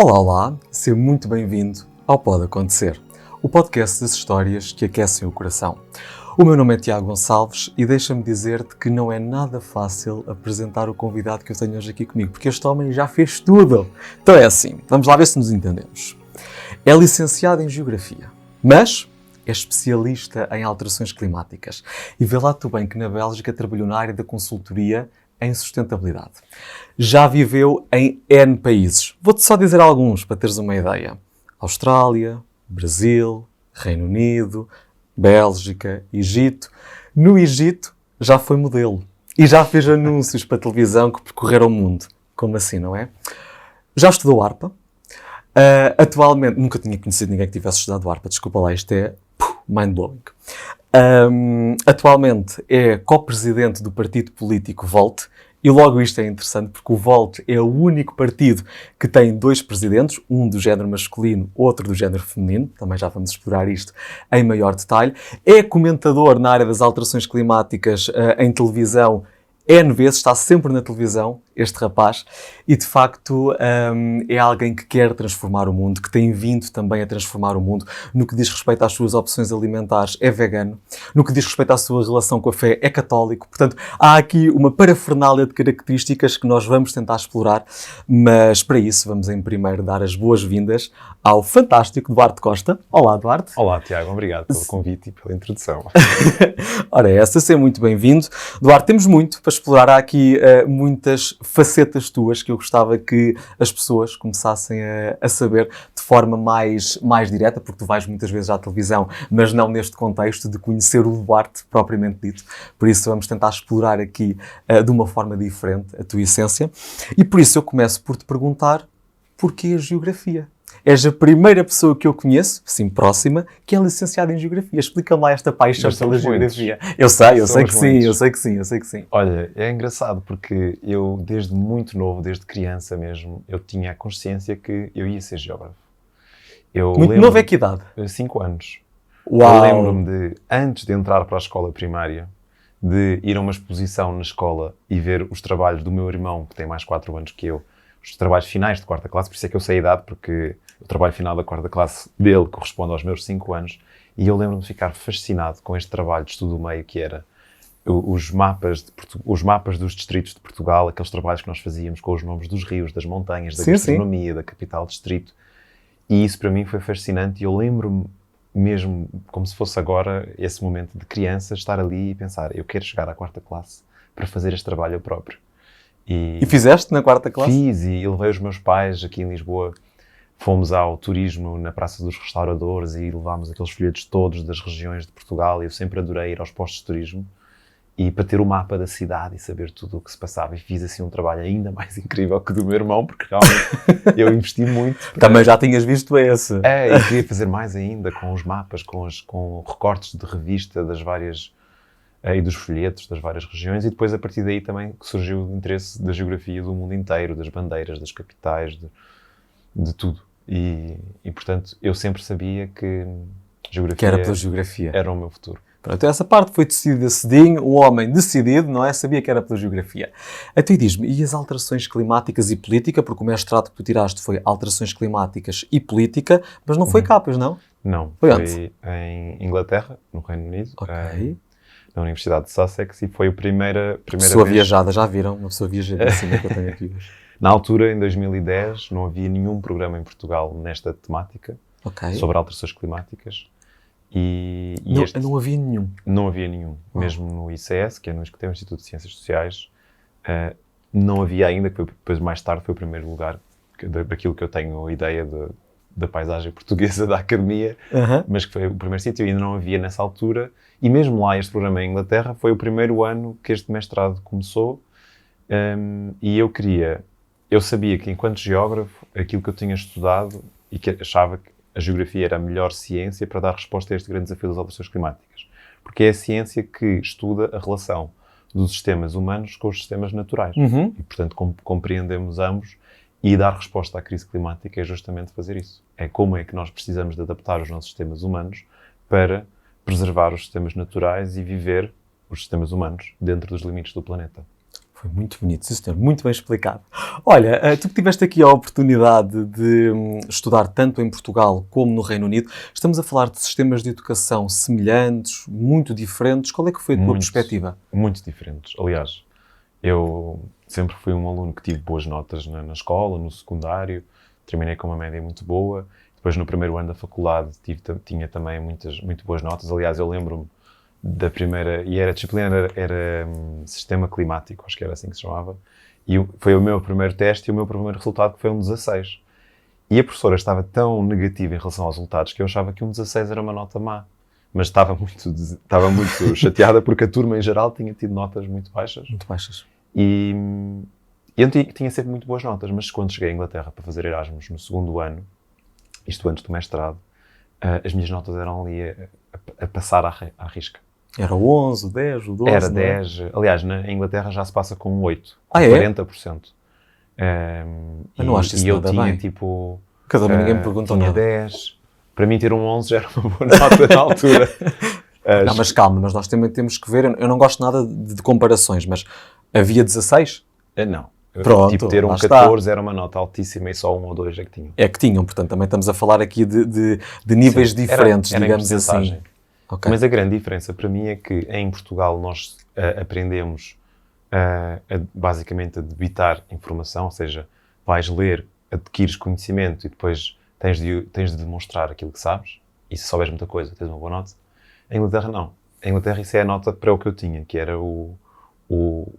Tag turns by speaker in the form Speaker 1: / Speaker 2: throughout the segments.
Speaker 1: Olá, olá, seja muito bem-vindo ao Pode Acontecer, o podcast das histórias que aquecem o coração. O meu nome é Tiago Gonçalves e deixa-me dizer-te que não é nada fácil apresentar o convidado que eu tenho hoje aqui comigo, porque este homem já fez tudo. Então é assim, vamos lá ver se nos entendemos. É licenciado em Geografia, mas é especialista em alterações climáticas. E vê lá tu bem que na Bélgica trabalhou na área da consultoria em sustentabilidade. Já viveu em N países. Vou-te só dizer alguns para teres uma ideia. Austrália, Brasil, Reino Unido, Bélgica, Egito. No Egito já foi modelo e já fez anúncios para televisão que percorreram o mundo. Como assim, não é? Já estudou harpa. Atualmente, nunca tinha conhecido ninguém que tivesse estudado harpa. Desculpa lá, isto é mind-blowing. Atualmente é co-presidente do partido político Volt, e logo isto é interessante porque o Volt é o único partido que tem dois presidentes, um do género masculino, outro do género feminino, também já vamos explorar isto em maior detalhe. É comentador na área das alterações climáticas em televisão, N vezes, está sempre na televisão, este rapaz, e de facto é alguém que quer transformar o mundo, que tem vindo também a transformar o mundo. No que diz respeito às suas opções alimentares, é vegano. No que diz respeito à sua relação com a fé, é católico. Portanto, há aqui uma parafernália de características que nós vamos tentar explorar, mas para isso vamos em primeiro dar as boas-vindas ao fantástico Duarte Costa. Olá, Duarte.
Speaker 2: Olá, Tiago. Obrigado pelo convite e pela introdução.
Speaker 1: Ora, essa, seja muito bem-vindo. Duarte, temos muito para explorar. Há aqui muitas facetas tuas que eu gostava que as pessoas começassem a saber de forma mais direta, porque tu vais muitas vezes à televisão, mas não neste contexto de conhecer o Duarte propriamente dito. Por isso vamos tentar explorar aqui de uma forma diferente a tua essência. E por isso eu começo por te perguntar porquê a Geografia? És a primeira pessoa que eu conheço, assim, próxima, que é licenciada em Geografia. Explica-me lá esta paixão pela Geografia. Eu sei que sim.
Speaker 2: Olha, é engraçado porque eu, desde muito novo, desde criança mesmo, eu tinha a consciência que eu ia ser geógrafo.
Speaker 1: Muito novo é que idade?
Speaker 2: 5 anos.
Speaker 1: Uau!
Speaker 2: Eu lembro-me de, antes de entrar para a escola primária, de ir a uma exposição na escola e ver os trabalhos do meu irmão, que tem mais 4 anos que eu, os trabalhos finais de 4ª classe, por isso é que eu sei a idade, porque o trabalho final da 4ª classe dele corresponde aos meus 5 anos, e eu lembro-me de ficar fascinado com este trabalho de estudo do meio, que era os mapas dos distritos de Portugal, aqueles trabalhos que nós fazíamos com os nomes dos rios, das montanhas, da gastronomia, da capital distrito, e isso para mim foi fascinante, e eu lembro-me mesmo, como se fosse agora, esse momento de criança, estar ali e pensar, eu quero chegar à 4ª classe para fazer este trabalho eu próprio.
Speaker 1: E fizeste na 4ª classe?
Speaker 2: Fiz, e levei os meus pais aqui em Lisboa. Fomos ao turismo na Praça dos Restauradores e levámos aqueles folhetos todos das regiões de Portugal. E eu sempre adorei ir aos postos de turismo e para ter o mapa da cidade e saber tudo o que se passava. E fiz assim um trabalho ainda mais incrível que o do meu irmão, porque realmente eu investi muito.
Speaker 1: Também já tinhas visto esse.
Speaker 2: E queria fazer mais ainda com os mapas, com recortes de revista das várias... e dos folhetos das várias regiões, e depois a partir daí também surgiu o interesse da geografia do mundo inteiro, das bandeiras, das capitais, de tudo. E portanto, eu sempre sabia que geografia
Speaker 1: que era pela geografia.
Speaker 2: Era o meu futuro.
Speaker 1: Pronto, essa parte foi decidida cedinho, um homem decidido, não é? Sabia que era pela geografia. Até diz-me, e as alterações climáticas e política, porque o mestrado que tu tiraste foi alterações climáticas e política, mas não foi cá, pois não?
Speaker 2: Não,
Speaker 1: foi
Speaker 2: em Inglaterra, no Reino Unido.
Speaker 1: Ok.
Speaker 2: Na Universidade de Sussex, e foi a primeira
Speaker 1: pessoa
Speaker 2: vez...
Speaker 1: viajada, já viram? Uma pessoa viajadíssima que eu tenho aqui hoje.
Speaker 2: Na altura, em 2010, não havia nenhum programa em Portugal nesta temática, sobre alterações climáticas.
Speaker 1: Não havia nenhum?
Speaker 2: Não havia nenhum. Mesmo no ICS, que é no Instituto de Ciências Sociais, não havia ainda, que depois mais tarde foi o primeiro lugar daquilo que eu tenho a ideia da paisagem portuguesa da academia, mas que foi o primeiro sítio, e ainda não havia nessa altura. E mesmo lá, este programa em Inglaterra, foi o primeiro ano que este mestrado começou, e eu sabia que, enquanto geógrafo, aquilo que eu tinha estudado e que achava que a geografia era a melhor ciência para dar resposta a este grande desafio das alterações climáticas. Porque é a ciência que estuda a relação dos sistemas humanos com os sistemas naturais. E, portanto, compreendemos ambos, e dar resposta à crise climática é justamente fazer isso. É como é que nós precisamos de adaptar os nossos sistemas humanos para preservar os sistemas naturais e viver os sistemas humanos dentro dos limites do planeta.
Speaker 1: Foi muito bonito, sim, senhor. Muito bem explicado. Olha, tu que tiveste aqui a oportunidade de estudar tanto em Portugal como no Reino Unido, estamos a falar de sistemas de educação semelhantes, muito diferentes. Qual é que foi a tua perspectiva?
Speaker 2: Muito diferentes. Aliás, eu sempre fui um aluno que tive boas notas na escola, no secundário, terminei com uma média muito boa. Depois, no primeiro ano da faculdade, tinha também muito boas notas. Aliás, eu lembro-me da primeira, e a disciplina era sistema climático, acho que era assim que se chamava, e foi o meu primeiro teste e o meu primeiro resultado que foi um 16. E a professora estava tão negativa em relação aos resultados que eu achava que um 16 era uma nota má. Mas estava muito chateada porque a turma em geral tinha tido notas muito baixas.
Speaker 1: Muito baixas.
Speaker 2: E eu tinha sempre muito boas notas, mas quando cheguei à Inglaterra para fazer Erasmus no segundo ano, isto antes do mestrado, as minhas notas eram ali a passar à risca.
Speaker 1: Era o 11, o 10, o 12?
Speaker 2: Era 10. Aliás, na Inglaterra já se passa com um 8.
Speaker 1: Ah, é?
Speaker 2: 40%.
Speaker 1: Eu não acho isso
Speaker 2: eu
Speaker 1: nada
Speaker 2: tinha
Speaker 1: bem.
Speaker 2: tipo...
Speaker 1: Cada vez ninguém me perguntou
Speaker 2: tinha
Speaker 1: nada.
Speaker 2: 10. Para mim ter um 11 já era uma boa nota na altura.
Speaker 1: Não, mas calma, mas nós também temos que ver, eu não gosto nada de comparações, mas havia 16?
Speaker 2: Não.
Speaker 1: Pronto,
Speaker 2: tipo, ter um
Speaker 1: lá
Speaker 2: 14 era uma nota altíssima e só um ou dois é que tinham.
Speaker 1: É que tinham, portanto, também estamos a falar aqui de níveis diferentes,
Speaker 2: era
Speaker 1: digamos
Speaker 2: em
Speaker 1: assim.
Speaker 2: percentagem.
Speaker 1: Okay.
Speaker 2: Mas a grande diferença para mim é que em Portugal nós aprendemos basicamente a debitar informação, ou seja, vais ler, adquires conhecimento e depois tens de demonstrar aquilo que sabes, e se souberes muita coisa tens uma boa nota. Em Inglaterra não. Em Inglaterra isso é a nota para o que eu tinha, que era o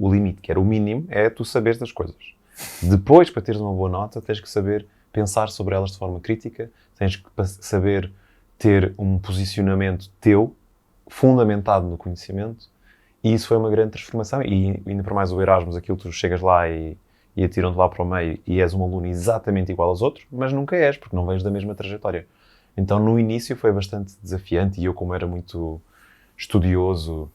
Speaker 2: limite, que era o mínimo, é tu saberes das coisas. Depois, para teres uma boa nota, tens que saber pensar sobre elas de forma crítica, tens que saber ter um posicionamento teu, fundamentado no conhecimento, e isso foi uma grande transformação. E ainda para mais o Erasmus, aquilo tu chegas lá e atiram-te lá para o meio e és um aluno exatamente igual aos outros, mas nunca és, porque não vens da mesma trajetória. Então, no início foi bastante desafiante e eu, como era muito estudioso,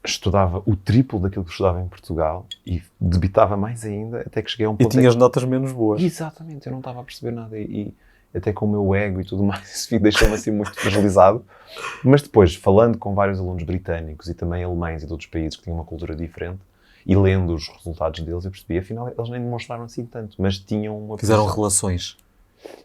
Speaker 2: estudava o triplo daquilo que estudava em Portugal e debitava mais ainda, até que cheguei a um ponto...
Speaker 1: E tinhas notas menos boas.
Speaker 2: Exatamente, eu não estava a perceber nada e até com o meu ego e tudo mais, isso deixou-me assim muito fragilizado. Mas depois, falando com vários alunos britânicos e também alemães e de outros países que tinham uma cultura diferente, e lendo os resultados deles, eu percebi, afinal, eles nem demonstraram assim tanto, mas tinham uma...
Speaker 1: Fizeram relações.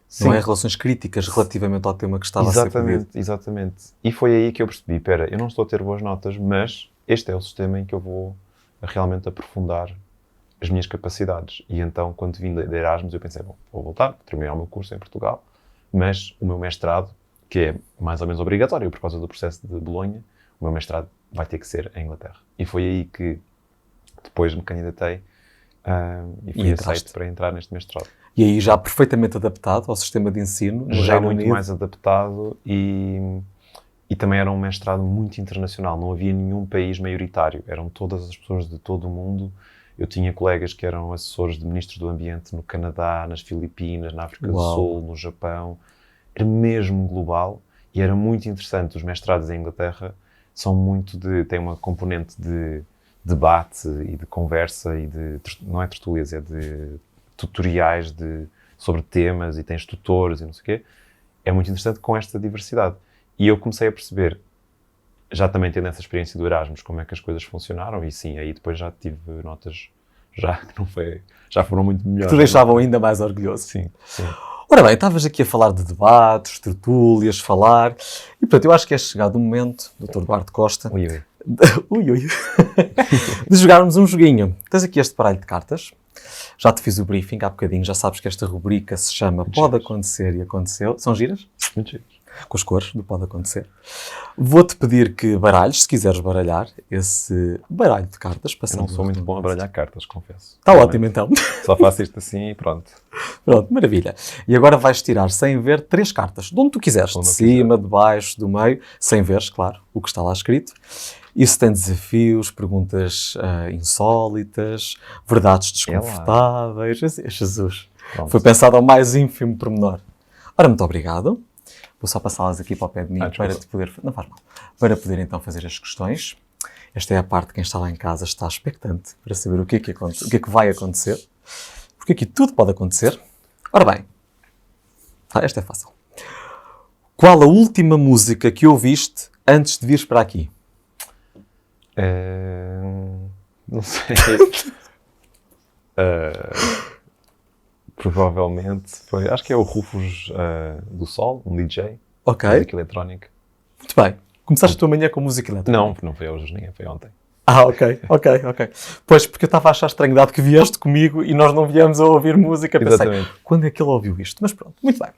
Speaker 2: Sim.
Speaker 1: Não é relações críticas relativamente ao tema que estava a ser pedido.
Speaker 2: Exatamente. E foi aí que eu percebi, espera, eu não estou a ter boas notas, mas este é o sistema em que eu vou realmente aprofundar as minhas capacidades. E então, quando vim de Erasmus, eu pensei, bom, vou voltar, terminar o meu curso em Portugal, mas o meu mestrado, que é mais ou menos obrigatório por causa do processo de Bolonha, o meu mestrado vai ter que ser em Inglaterra. E foi aí que depois me candidatei e fui aceito para entrar neste mestrado.
Speaker 1: E aí já perfeitamente adaptado ao sistema de ensino?
Speaker 2: Já muito mais adaptado e também era um mestrado muito internacional. Não havia nenhum país maioritário. Eram todas as pessoas de todo o mundo. Eu tinha colegas que eram assessores de ministros do ambiente no Canadá, nas Filipinas, na África do Sul, no Japão. Era mesmo global e era muito interessante. Os mestrados em Inglaterra têm uma componente de debate e de conversa e não é tertúlias, é de tutoriais sobre temas e tens tutores e não sei o quê. É muito interessante com esta diversidade. E eu comecei a perceber, já também tendo essa experiência do Erasmus, como é que as coisas funcionaram, e sim, aí depois já tive notas já foram muito melhores.
Speaker 1: Que te deixavam ainda mais orgulhoso.
Speaker 2: Sim.
Speaker 1: Ora bem, estavas aqui a falar de debates, tertúlias, falar, e portanto eu acho que é chegado o momento, Dr. Duarte Costa, de jogarmos um joguinho. Tens aqui este baralho de cartas. Já te fiz o briefing há bocadinho, já sabes que esta rubrica se chama Pode Acontecer e Aconteceu. São giras?
Speaker 2: Muito giras.
Speaker 1: Com as cores do Pode Acontecer. Vou-te pedir que baralhes, se quiseres baralhar, esse baralho de cartas.
Speaker 2: Eu não sou muito bom a baralhar cartas, confesso.
Speaker 1: Está ótimo então.
Speaker 2: Só faço isto assim e pronto.
Speaker 1: Pronto, maravilha. E agora vais tirar, sem ver, 3 cartas. De onde tu quiseres. De cima, de baixo, do meio. Sem veres, claro, o que está lá escrito. Isso tem desafios, perguntas insólitas, verdades desconfortáveis. Jesus. Pronto. Foi pensado ao mais ínfimo pormenor. Ora, muito obrigado. Vou só passá-las aqui para o pé de mim para te poder... Não faz mal. Para poder então fazer as questões. Esta é a parte de quem está lá em casa está expectante para saber o que é que vai acontecer. Porque aqui tudo pode acontecer. Ora bem. Esta é fácil. Qual a última música que ouviste antes de vires para aqui?
Speaker 2: Não sei. Provavelmente foi, acho que é o Rufus do Sol, um DJ,
Speaker 1: Ok.
Speaker 2: música eletrónica.
Speaker 1: Muito bem. Começaste a tua manhã com música eletrónica?
Speaker 2: Não foi hoje, nem foi ontem.
Speaker 1: Ok. Pois, porque eu estava a achar estranho, dado que vieste comigo e nós não viemos a ouvir música. Pensei,
Speaker 2: Exatamente.
Speaker 1: quando é que ele ouviu isto? Mas pronto, muito bem.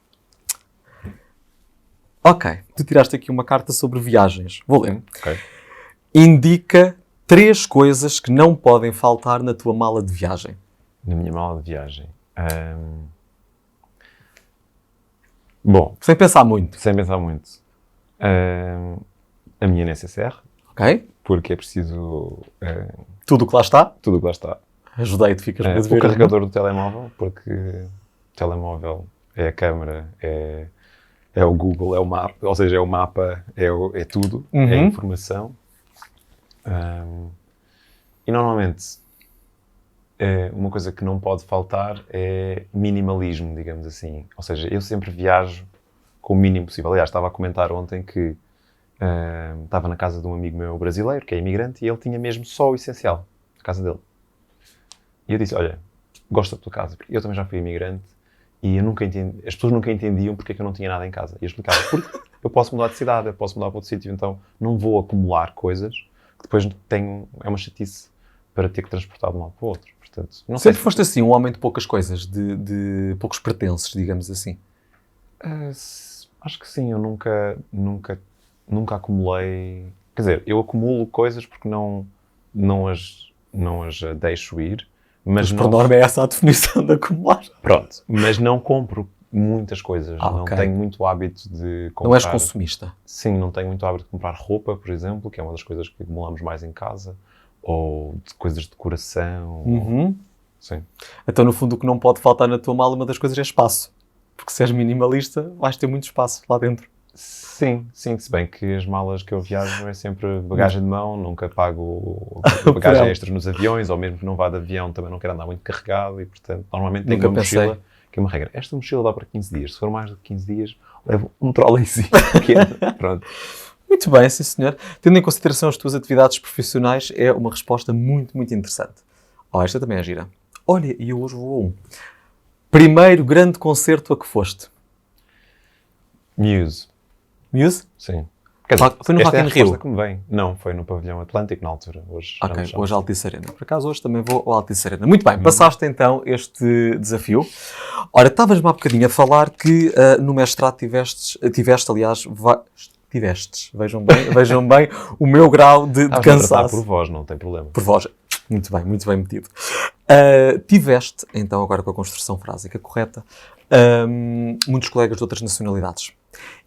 Speaker 1: Ok, tu tiraste aqui uma carta sobre viagens. Vou ler.
Speaker 2: Ok.
Speaker 1: Indica 3 coisas que não podem faltar na tua mala de viagem.
Speaker 2: Na minha mala de viagem. Bom,
Speaker 1: Sem pensar muito.
Speaker 2: sem pensar muito. A minha necessaire,
Speaker 1: Ok?
Speaker 2: porque é preciso
Speaker 1: Tudo o que lá está.
Speaker 2: tudo o que lá está.
Speaker 1: Ajudei-te, ficas para
Speaker 2: O
Speaker 1: ver.
Speaker 2: carregador do telemóvel, porque o telemóvel é a câmera, é o Google, é o mapa, ou seja, é o mapa, é tudo, é a informação. E normalmente, uma coisa que não pode faltar é minimalismo, digamos assim. Ou seja, eu sempre viajo com o mínimo possível. Aliás, estava a comentar ontem que estava na casa de um amigo meu brasileiro, que é imigrante, e ele tinha mesmo só o essencial, na casa dele. E eu disse, olha, gosto da tua casa, porque eu também já fui imigrante e eu nunca entendi, as pessoas nunca entendiam porque é que eu não tinha nada em casa. E eu explicava, porque eu posso mudar de cidade, eu posso mudar para outro sítio, então não vou acumular coisas que depois é uma chatice para ter que transportar de um lado para o outro. Portanto, não sei
Speaker 1: Sempre foste assim, um homem de poucas coisas, de poucos pertences, digamos assim.
Speaker 2: Acho que sim, eu nunca acumulei. Quer dizer, eu acumulo coisas porque não as deixo ir, mas
Speaker 1: Por norma é essa a definição de acumular.
Speaker 2: Pronto, mas não compro muitas coisas. Não
Speaker 1: ok.
Speaker 2: tenho muito hábito de comprar.
Speaker 1: Não és consumista.
Speaker 2: Sim, não tenho muito hábito de comprar roupa, por exemplo, que é uma das coisas que acumulamos mais em casa, ou de coisas de decoração. Sim.
Speaker 1: Então, no fundo, o que não pode faltar na tua mala, uma das coisas é espaço. Porque se és minimalista, vais ter muito espaço lá dentro.
Speaker 2: Sim, se bem que as malas que eu viajo é sempre bagagem de mão, nunca pago bagagem extra nos aviões, ou mesmo que não vá de avião também não quero andar muito carregado e, portanto, normalmente tenho uma mochila, que é uma regra. Esta mochila dá para 15 dias, se for mais de 15 dias, levo um trolleyzinho pequeno. Pronto.
Speaker 1: Muito bem, sim senhor. Tendo em consideração as tuas atividades profissionais, é uma resposta muito, muito interessante. Esta também é gira. Olha, e eu hoje vou a um. Primeiro grande concerto a que foste?
Speaker 2: Muse.
Speaker 1: Muse?
Speaker 2: Sim.
Speaker 1: Foi no Rock in Rio?
Speaker 2: Que me vem. Não, foi no Pavilhão Atlântico na altura. Hoje
Speaker 1: Altice Arena. Por acaso hoje também vou ao Altice Arena. Muito bem, passaste então este desafio. Ora, estavas-me há bocadinho a falar que no mestrado tiveste, vejam bem o meu grau de cansaço.
Speaker 2: Por voz, não tem problema.
Speaker 1: Por voz. Muito bem metido. Tiveste, então agora com a construção frásica correta, muitos colegas de outras nacionalidades.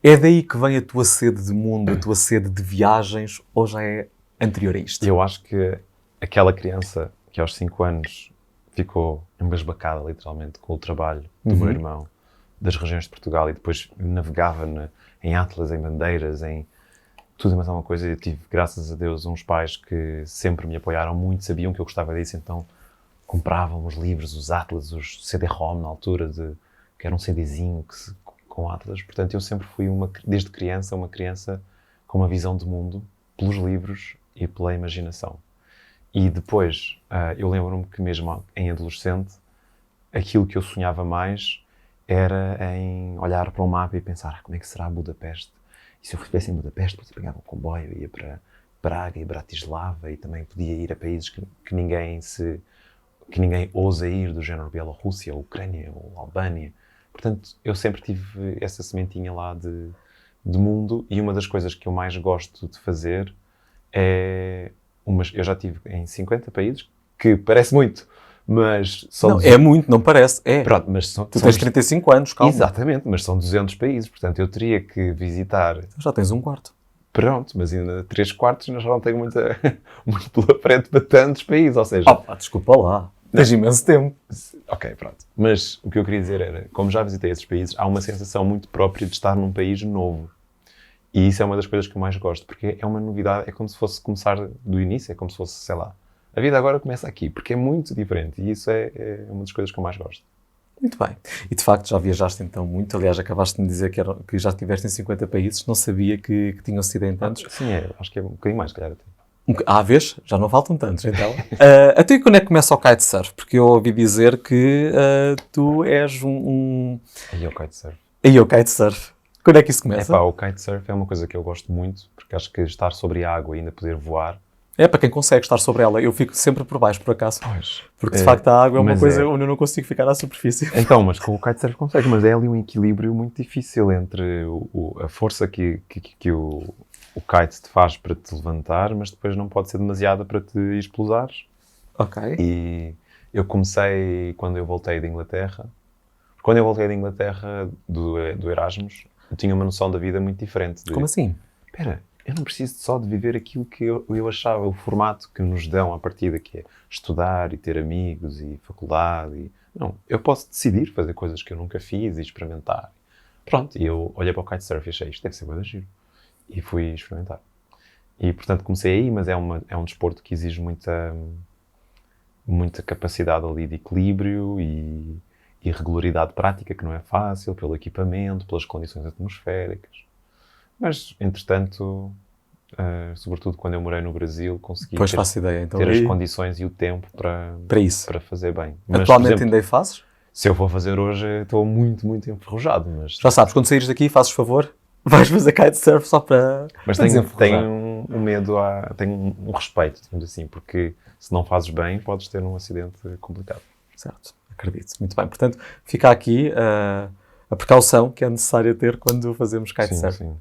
Speaker 1: É daí que vem a tua sede de mundo, a tua sede de viagens, ou já é anterior a isto?
Speaker 2: Eu acho que aquela criança que aos 5 anos ficou embasbacada, literalmente, com o trabalho do meu irmão, das regiões de Portugal, e depois navegava em atlas, em bandeiras, em tudo e mais alguma coisa. Eu tive, graças a Deus, uns pais que sempre me apoiaram muito, sabiam que eu gostava disso, então compravam os livros, os atlas, os CD-ROM na altura, que era um CDzinho com atlas. Portanto, eu sempre fui, desde criança, uma criança com uma visão de mundo pelos livros e pela imaginação. E depois, eu lembro-me que mesmo em adolescente, aquilo que eu sonhava mais era em olhar para o mapa e pensar, como é que será Budapeste? E se eu estivesse em Budapeste, depois eu pegava um comboio, ia para Praga e Bratislava, e também podia ir a países que ninguém ousa ir, do género Bielorrússia, ou Ucrânia, ou Albânia. Portanto, eu sempre tive essa sementinha lá de mundo, e uma das coisas que eu mais gosto de fazer eu já estive em 50 países, que parece muito, mas são...
Speaker 1: Não, é muito, não parece. É.
Speaker 2: Pronto, mas
Speaker 1: tu tens 35 anos, calma.
Speaker 2: Exatamente, mas são 200 países, portanto eu teria que visitar...
Speaker 1: Então já tens um quarto.
Speaker 2: Pronto, mas ainda 3 quartos ainda já não tenho muito pela frente para tantos países, ou seja...
Speaker 1: desculpa lá. Tens imenso tempo.
Speaker 2: Ok, pronto. Mas o que eu queria dizer era, como já visitei esses países, há uma sensação muito própria de estar num país novo. E isso é uma das coisas que eu mais gosto, porque é uma novidade, é como se fosse começar do início, é como se fosse, sei lá, a vida agora começa aqui, porque é muito diferente. E isso é uma das coisas que eu mais gosto.
Speaker 1: Muito bem. E de facto já viajaste então muito. Aliás, acabaste de me dizer que já estiveste em 50 países. Não sabia que tinham sido em tantos.
Speaker 2: Sim, acho que é um bocadinho mais, se calhar até.
Speaker 1: Vês? Já não faltam tantos, então. Até quando é que começa o kitesurf? Porque eu ouvi dizer que tu és
Speaker 2: E o kitesurf?
Speaker 1: Aí o kitesurf. Quando é que isso começa?
Speaker 2: O kitesurf é uma coisa que eu gosto muito, porque acho que estar sobre a água e ainda poder voar...
Speaker 1: É para quem consegue estar sobre ela. Eu fico sempre por baixo, por acaso.
Speaker 2: Pois.
Speaker 1: Porque de facto a água é uma coisa onde eu não consigo ficar à superfície.
Speaker 2: Então, mas com o kitesurf consegue, mas é ali um equilíbrio muito difícil entre a força que o kite te faz para te levantar, mas depois não pode ser demasiada para te explosares.
Speaker 1: Ok.
Speaker 2: E eu comecei quando eu voltei de Inglaterra. Quando eu voltei de Inglaterra, do Erasmus, eu tinha uma noção da vida muito diferente.
Speaker 1: Como assim?
Speaker 2: Espera, eu não preciso só de viver aquilo que eu achava, o formato que nos dão à partida, que é estudar e ter amigos e faculdade. Não, eu posso decidir fazer coisas que eu nunca fiz e experimentar. Pronto, e eu olhei para o kitesurf e achei, isto deve ser bué de giro. E fui experimentar. E, portanto, comecei aí, mas é um desporto que exige muita capacidade ali de equilíbrio e regularidade prática, que não é fácil, pelo equipamento, pelas condições atmosféricas. Mas, entretanto, sobretudo quando eu morei no Brasil, consegui ter as condições e o tempo para fazer bem. Mas,
Speaker 1: atualmente, por exemplo, ainda fazes?
Speaker 2: Se eu for fazer hoje, estou muito, muito enferrujado. Mas...
Speaker 1: Já sabes, quando saíres daqui, fazes favor, vais fazer kitesurf só para...
Speaker 2: Mas tenho um medo, tenho um respeito, digamos assim, porque se não fazes bem, podes ter um acidente complicado.
Speaker 1: Certo, acredito. Muito bem. Portanto, fica aqui a precaução que é necessária ter quando fazemos kitesurf.
Speaker 2: Sim.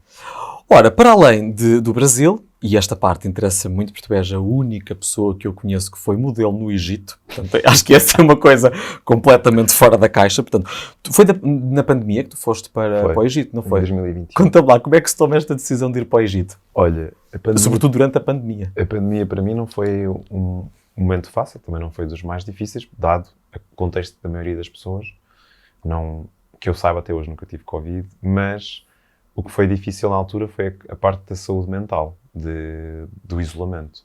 Speaker 1: Ora, para além do Brasil, e esta parte interessa muito porque tu és a única pessoa que eu conheço que foi modelo no Egito, portanto, acho que essa é uma coisa completamente fora da caixa. Portanto, foi na pandemia que tu foste para o Egito, não foi?
Speaker 2: Em 2021.
Speaker 1: Conta-me lá, como é que se toma esta decisão de ir para o Egito?
Speaker 2: Olha,
Speaker 1: sobretudo durante a pandemia.
Speaker 2: A pandemia para mim não foi um momento fácil, também não foi dos mais difíceis, dado o contexto da maioria das pessoas. Não, que eu saiba, até hoje nunca tive Covid, mas o que foi difícil na altura foi a parte da saúde mental, do isolamento.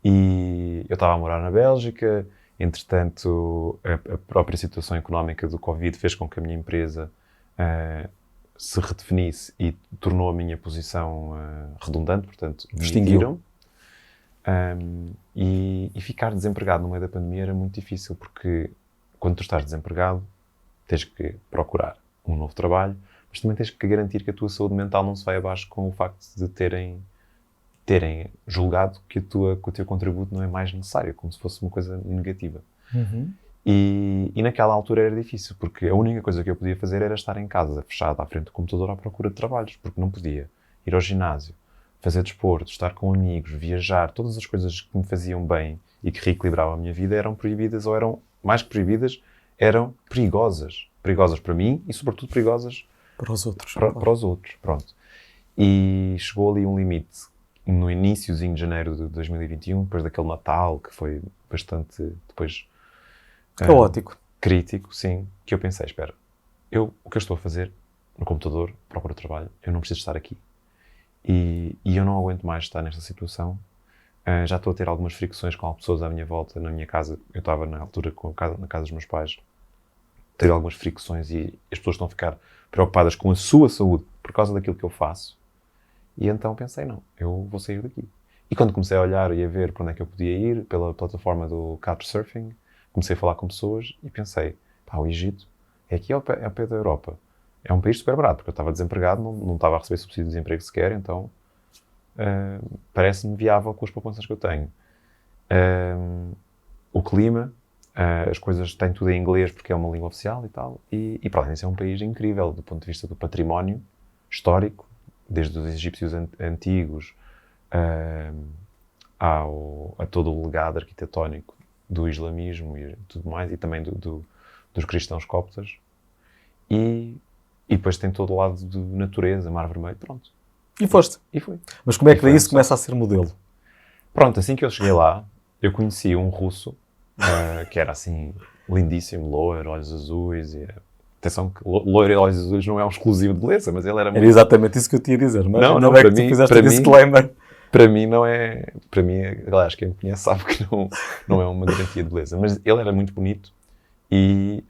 Speaker 2: E eu estava a morar na Bélgica, entretanto a própria situação económica do Covid fez com que a minha empresa se redefinisse e tornou a minha posição redundante, portanto, demitiram-me. E ficar desempregado no meio da pandemia era muito difícil, porque quando tu estás desempregado, tens que procurar um novo trabalho, mas também tens que garantir que a tua saúde mental não se vai abaixo com o facto de terem julgado que o teu contributo não é mais necessário, como se fosse uma coisa negativa.
Speaker 1: Uhum.
Speaker 2: E naquela altura era difícil, porque a única coisa que eu podia fazer era estar em casa, fechado à frente do computador à procura de trabalhos, porque não podia ir ao ginásio, fazer desporto, estar com amigos, viajar, todas as coisas que me faziam bem e que reequilibravam a minha vida eram proibidas, ou eram, mais que proibidas, eram perigosas. Perigosas para mim e, sobretudo, perigosas
Speaker 1: para os outros.
Speaker 2: Para os outros, pronto. E chegou ali um limite no iníciozinho de janeiro de 2021, depois daquele Natal, que foi bastante, depois...
Speaker 1: caótico.
Speaker 2: Crítico, sim, que eu pensei, espera, o que eu estou a fazer no computador, procuro trabalho, eu não preciso estar aqui. E eu não aguento mais estar nesta situação. Já estou a ter algumas fricções com pessoas à minha volta, na minha casa. Eu estava na altura na casa dos meus pais. Ter algumas fricções e as pessoas estão a ficar preocupadas com a sua saúde por causa daquilo que eu faço. E então pensei, não, eu vou sair daqui. E quando comecei a olhar e a ver para onde é que eu podia ir, pela plataforma do Couchsurfing, comecei a falar com pessoas e pensei, o Egito é aqui ao pé da Europa. É um país super barato, porque eu estava desempregado, não estava a receber subsídio de desemprego sequer, então parece-me viável com as poupanças que eu tenho. O clima, as coisas têm tudo em inglês porque é uma língua oficial e tal, e para além disso é um país incrível do ponto de vista do património histórico, desde os egípcios antigos a todo o legado arquitetónico do islamismo e tudo mais, e também dos cristãos coptas, e depois tem todo o lado de natureza, Mar Vermelho, pronto.
Speaker 1: E foste?
Speaker 2: E fui.
Speaker 1: Mas como é que daí se começa a ser modelo?
Speaker 2: Pronto, assim que eu cheguei lá, eu conheci um russo, que era assim, lindíssimo, loiro, olhos azuis, e atenção que loiro e olhos azuis não é um exclusivo de beleza, mas ele era muito...
Speaker 1: Era exatamente isso que eu tinha a dizer, mas
Speaker 2: não,
Speaker 1: é que tu fizeste o disclaimer.
Speaker 2: Para mim não é... Para mim, aliás, quem me conhece sabe que não é uma garantia de beleza, mas ele era muito bonito e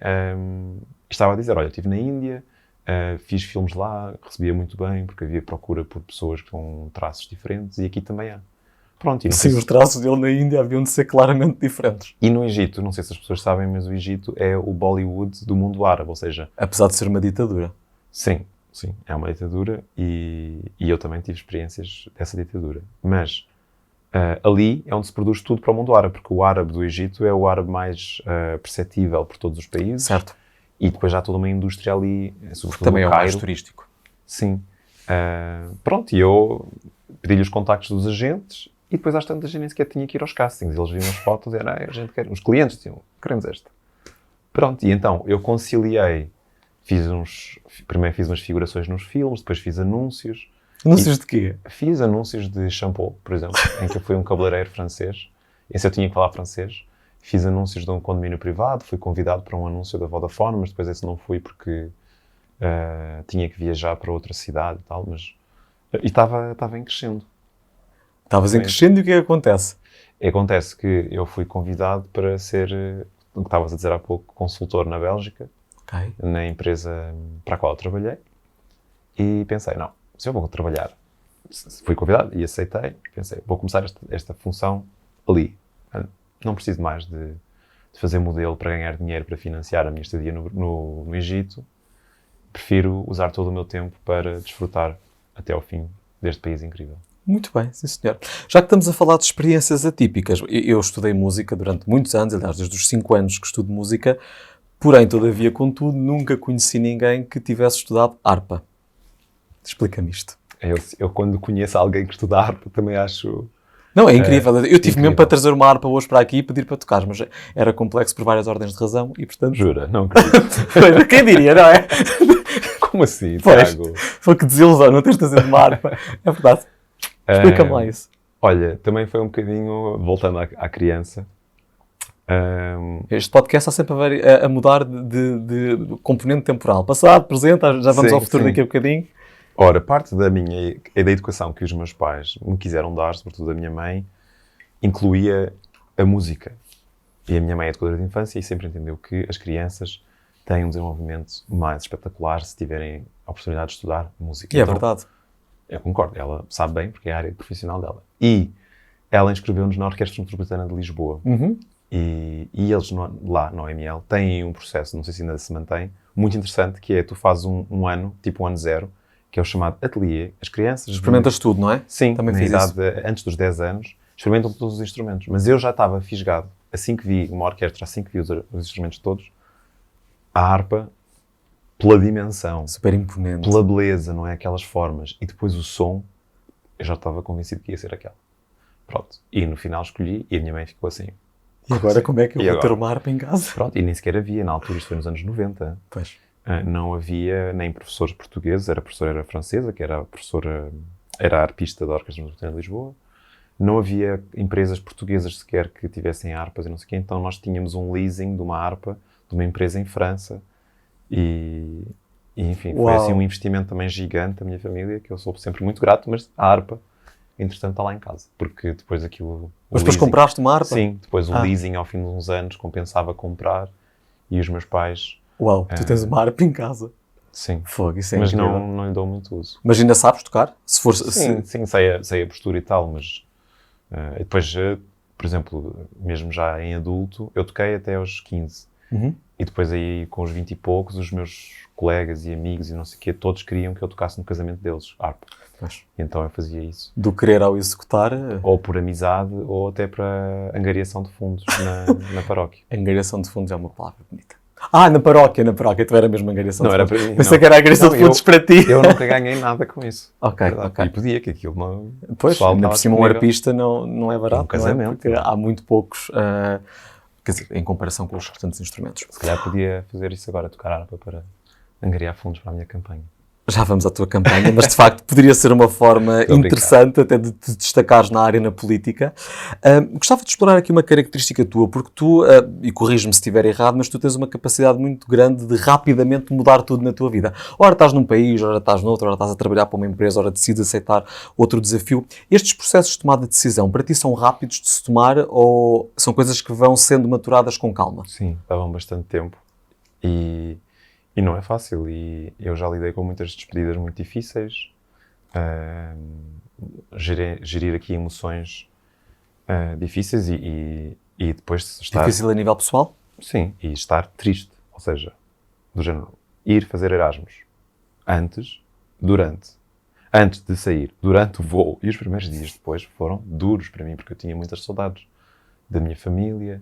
Speaker 2: estava a dizer, olha, eu estive na Índia, fiz filmes lá, recebia muito bem, porque havia procura por pessoas com traços diferentes e aqui também há. Pronto, e não
Speaker 1: Sim,
Speaker 2: sei
Speaker 1: os traços dele na Índia haviam de ser claramente diferentes.
Speaker 2: E no Egito, não sei se as pessoas sabem, mas o Egito é o Bollywood do mundo árabe, ou seja...
Speaker 1: Apesar de ser uma ditadura.
Speaker 2: Sim, é uma ditadura e eu também tive experiências dessa ditadura. Mas ali é onde se produz tudo para o mundo árabe, porque o árabe do Egito é o árabe mais perceptível por todos os países.
Speaker 1: Certo.
Speaker 2: E depois já há toda uma indústria ali, sobretudo
Speaker 1: Também é
Speaker 2: no
Speaker 1: o mais
Speaker 2: Cairo.
Speaker 1: turístico.
Speaker 2: Sim. Pronto, e eu pedi-lhe os contactos dos agentes e depois às tantas eu nem sequer tinha que ir aos castings. Eles viam as fotos e era, a gente quer... Os clientes diziam, queremos esta. Pronto, e então eu conciliei, primeiro fiz umas figurações nos filmes, depois fiz anúncios.
Speaker 1: Anúncios de quê?
Speaker 2: Fiz anúncios de shampoo, por exemplo, em que eu fui um cabeleireiro francês. Esse eu tinha que falar francês. Fiz anúncios de um condomínio privado, fui convidado para um anúncio da Vodafone, mas depois esse não fui porque tinha que viajar para outra cidade e tal, mas... E estava em crescendo.
Speaker 1: Estavas em crescendo e o que é que acontece?
Speaker 2: Acontece que eu fui convidado para ser, o que estavas a dizer há pouco, consultor na Bélgica, na empresa para a qual eu trabalhei, e pensei, não, se eu vou trabalhar, fui convidado e aceitei, pensei, vou começar esta função ali. Não preciso mais de fazer modelo para ganhar dinheiro para financiar a minha estadia no Egito. Prefiro usar todo o meu tempo para desfrutar até ao fim deste país incrível.
Speaker 1: Muito bem, sim senhor. Já que estamos a falar de experiências atípicas, eu estudei música durante muitos anos, aliás, desde os 5 anos que estudo música, porém, todavia, contudo, nunca conheci ninguém que tivesse estudado harpa. Explica-me isto.
Speaker 2: Eu quando conheço alguém que estuda harpa, também acho...
Speaker 1: Não, é incrível. Eu tive
Speaker 2: incrível.
Speaker 1: mesmo para trazer uma harpa hoje para aqui e pedir para tocar, mas era complexo por várias ordens de razão e, portanto...
Speaker 2: Jura? Não acredito.
Speaker 1: Quem diria, não é?
Speaker 2: Como assim,
Speaker 1: Pois,
Speaker 2: Tiago?
Speaker 1: foi que desilusão, não teres trazido uma harpa. É verdade. Explica-me lá isso.
Speaker 2: Olha, também foi um bocadinho, voltando à criança.
Speaker 1: Este podcast está sempre a mudar de componente temporal. Passado, presente, já vamos
Speaker 2: Sim,
Speaker 1: ao futuro
Speaker 2: sim.
Speaker 1: daqui a bocadinho.
Speaker 2: Ora, parte da minha e da educação que os meus pais me quiseram dar, sobretudo a minha mãe, incluía a música. E a minha mãe é educadora de infância e sempre entendeu que as crianças têm um desenvolvimento mais espetacular se tiverem a oportunidade de estudar música.
Speaker 1: E é
Speaker 2: então,
Speaker 1: verdade.
Speaker 2: Eu concordo, ela sabe bem porque é a área profissional dela. E ela inscreveu-nos na Orquestra Metropolitana de Lisboa.
Speaker 1: Uhum.
Speaker 2: E eles lá no OML têm um processo, não sei se ainda se mantém, muito interessante, que é tu fazes um ano, tipo um ano zero, que é o chamado ateliê. As crianças...
Speaker 1: Experimentas tudo, não é?
Speaker 2: Sim,
Speaker 1: também
Speaker 2: na
Speaker 1: fiz
Speaker 2: idade
Speaker 1: isso.
Speaker 2: Antes dos 10 anos, experimentam todos os instrumentos. Mas eu já estava fisgado, assim que vi uma orquestra, assim que vi os instrumentos todos, a harpa, pela dimensão,
Speaker 1: Super imponente.
Speaker 2: pela beleza, não é? Aquelas formas. E depois o som, eu já estava convencido que ia ser aquela. Pronto. E no final escolhi e a minha mãe ficou assim.
Speaker 1: E agora como é que eu
Speaker 2: E
Speaker 1: vou ter
Speaker 2: agora?
Speaker 1: uma harpa em casa?
Speaker 2: Pronto, e nem sequer havia, na altura, isto foi nos anos 90.
Speaker 1: Pois.
Speaker 2: Não havia nem professores portugueses, a professora era francesa, que era a professora, era a arpista da Orquestra Metropolitana de Lisboa. Não havia empresas portuguesas sequer que tivessem harpas e não sei o quê, então nós tínhamos um leasing de uma harpa de uma empresa em França e enfim, foi assim um investimento também gigante da minha família, que eu sou sempre muito grato, mas a harpa, entretanto, está lá em casa, porque depois aquilo...
Speaker 1: Mas depois compraste uma harpa?
Speaker 2: Sim, depois o leasing ao fim de uns anos compensava comprar e os meus pais...
Speaker 1: Uau, tu tens uma harpa em casa.
Speaker 2: Sim.
Speaker 1: Fogo, isso é
Speaker 2: mas
Speaker 1: incrível.
Speaker 2: não lhe dou muito uso.
Speaker 1: Mas ainda sabes tocar? Se for,
Speaker 2: Sim, sei a postura e tal, mas depois, por exemplo, mesmo já em adulto, eu toquei até aos 15.
Speaker 1: Uhum.
Speaker 2: E depois aí, com os 20 e poucos, os meus colegas e amigos e não sei o quê, todos queriam que eu tocasse no casamento deles, harpa.
Speaker 1: Pois.
Speaker 2: E então eu fazia isso.
Speaker 1: Do querer ao executar...
Speaker 2: Ou por amizade, ou até para angariação de fundos na paróquia.
Speaker 1: Angariação de fundos é uma palavra bonita. Na paróquia. Tu era mesmo angariação
Speaker 2: Não,
Speaker 1: de
Speaker 2: era
Speaker 1: fundos.
Speaker 2: para mim.
Speaker 1: Pensei que era angariação de fundos para ti.
Speaker 2: Eu nunca ganhei nada com isso.
Speaker 1: Ok.
Speaker 2: E podia, que aquilo não...
Speaker 1: Pois, ainda por cima um arpista não é barato,
Speaker 2: casamento,
Speaker 1: não é? Porque há muito poucos, quer dizer, em comparação com os restantes instrumentos.
Speaker 2: Se calhar podia fazer isso agora, tocar harpa para angariar fundos para a minha campanha.
Speaker 1: Já vamos à tua campanha, mas de facto poderia ser uma forma interessante até de te destacares na área, na política. Gostava de explorar aqui uma característica tua, porque tu, e corrige-me se estiver errado, mas tu tens uma capacidade muito grande de rapidamente mudar tudo na tua vida. Ora estás num país, ora estás noutro, ora estás a trabalhar para uma empresa, ora decides aceitar outro desafio. Estes processos de tomada de decisão, para ti são rápidos de se tomar ou são coisas que vão sendo maturadas com calma?
Speaker 2: Sim, davam bastante tempo e não é fácil, e eu já lidei com muitas despedidas muito difíceis, gerir aqui emoções difíceis e depois estar...
Speaker 1: Difícil a nível pessoal?
Speaker 2: Sim, e estar triste. Ou seja, do género, ir fazer Erasmus antes, durante, antes de sair, durante o voo e os primeiros dias depois foram duros para mim, porque eu tinha muitas saudades da minha família,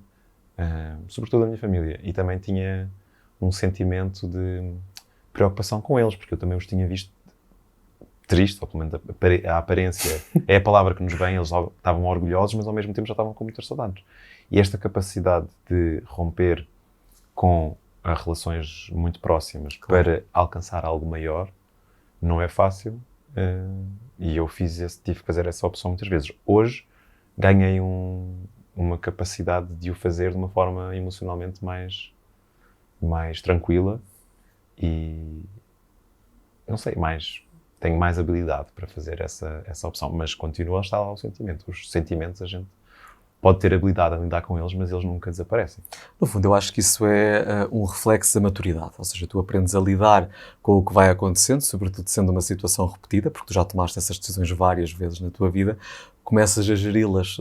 Speaker 2: sobretudo da minha família, e também tinha um sentimento de preocupação com eles, porque eu também os tinha visto triste, ou pelo menos a aparência é a palavra que nos vem, eles estavam orgulhosos, mas ao mesmo tempo já estavam com muitas saudades. E esta capacidade de romper com relações muito próximas para alcançar algo maior não é fácil, e eu tive que fazer essa opção muitas vezes. Hoje ganhei uma capacidade de o fazer de uma forma emocionalmente mais tranquila e, não sei, tenho mais habilidade para fazer essa opção, mas continua a estar lá o sentimento. Os sentimentos a gente pode ter habilidade a lidar com eles, mas eles nunca desaparecem.
Speaker 1: No fundo, eu acho que isso é um reflexo da maturidade, ou seja, tu aprendes a lidar com o que vai acontecendo, sobretudo sendo uma situação repetida, porque tu já tomaste essas decisões várias vezes na tua vida, começas a geri-las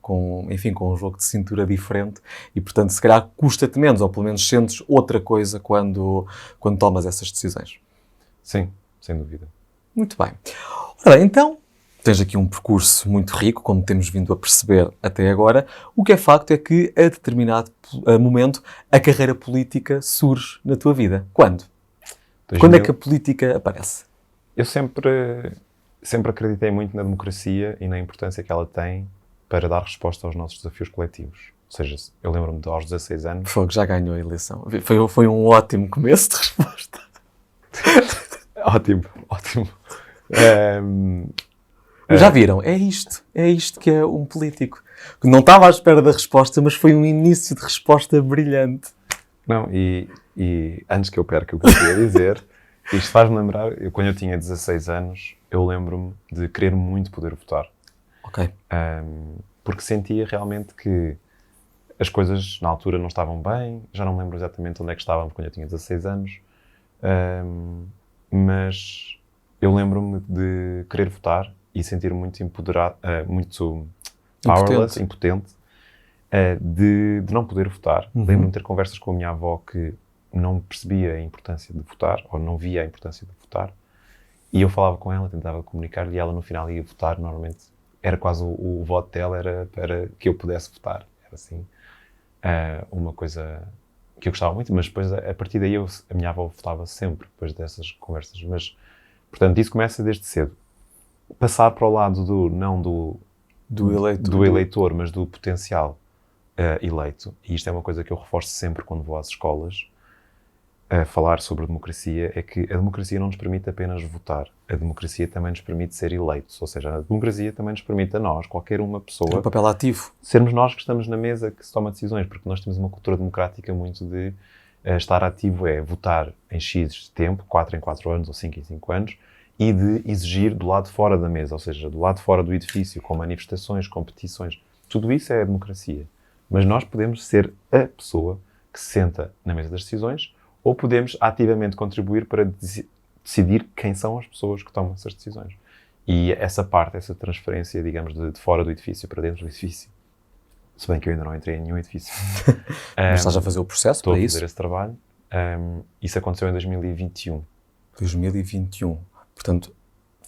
Speaker 1: com um jogo de cintura diferente e, portanto, se calhar custa-te menos, ou pelo menos sentes outra coisa quando tomas essas decisões.
Speaker 2: Sim, sem dúvida.
Speaker 1: Muito bem. Ora bem, então, tens aqui um percurso muito rico, como temos vindo a perceber até agora. O que é facto é que, a determinado momento, a carreira política surge na tua vida. Quando? Quando é que a política aparece?
Speaker 2: Eu sempre acreditei muito na democracia e na importância que ela tem para dar resposta aos nossos desafios coletivos. Ou seja, eu lembro-me de aos 16 anos...
Speaker 1: Fogo, já ganhou a eleição. Foi um ótimo começo de resposta.
Speaker 2: Ótimo.
Speaker 1: Já viram? É isto que é um político. Não estava à espera da resposta, mas foi um início de resposta brilhante.
Speaker 2: Não, e antes que eu perca o que eu queria dizer, isto faz-me lembrar, quando eu tinha 16 anos, eu lembro-me de querer muito poder votar.
Speaker 1: Ok.
Speaker 2: Porque sentia realmente que as coisas na altura não estavam bem, já não me lembro exatamente onde é que estavam quando eu tinha 16 anos, mas eu lembro-me de querer votar e sentir-me muito empoderado, muito powerless, impotente, de não poder votar. Lembro-me de ter conversas com a minha avó que não percebia a importância de votar, ou não via a importância de votar, e eu falava com ela, tentava comunicar, e ela no final ia votar. Normalmente era quase o voto dela era para que eu pudesse votar. Era assim, uma coisa que eu gostava muito, mas depois a partir daí a minha avó votava sempre, depois dessas conversas. Mas, portanto, isso começa desde cedo. Passar para o lado do eleitor, mas do potencial eleito, e isto é uma coisa que eu reforço sempre quando vou às escolas, a falar sobre a democracia, é que a democracia não nos permite apenas votar, a democracia também nos permite ser eleitos, ou seja, a democracia também nos permite a nós, qualquer uma pessoa...
Speaker 1: Um papel ativo.
Speaker 2: Sermos nós que estamos na mesa que se toma decisões, porque nós temos uma cultura democrática muito de estar ativo, votar em X tempo, 4 em 4 anos ou 5 em 5 anos, e de exigir do lado de fora da mesa, ou seja, do lado de fora do edifício, com manifestações, competições. Tudo isso é a democracia. Mas nós podemos ser a pessoa que se senta na mesa das decisões, ou podemos ativamente contribuir para decidir quem são as pessoas que tomam essas decisões. E essa transferência, digamos, de fora do edifício para dentro do edifício, se bem que eu ainda não entrei em nenhum edifício.
Speaker 1: Mas estás a fazer o processo para isso?
Speaker 2: Estou a fazer esse trabalho. Isso aconteceu em 2021.
Speaker 1: 2021. Portanto,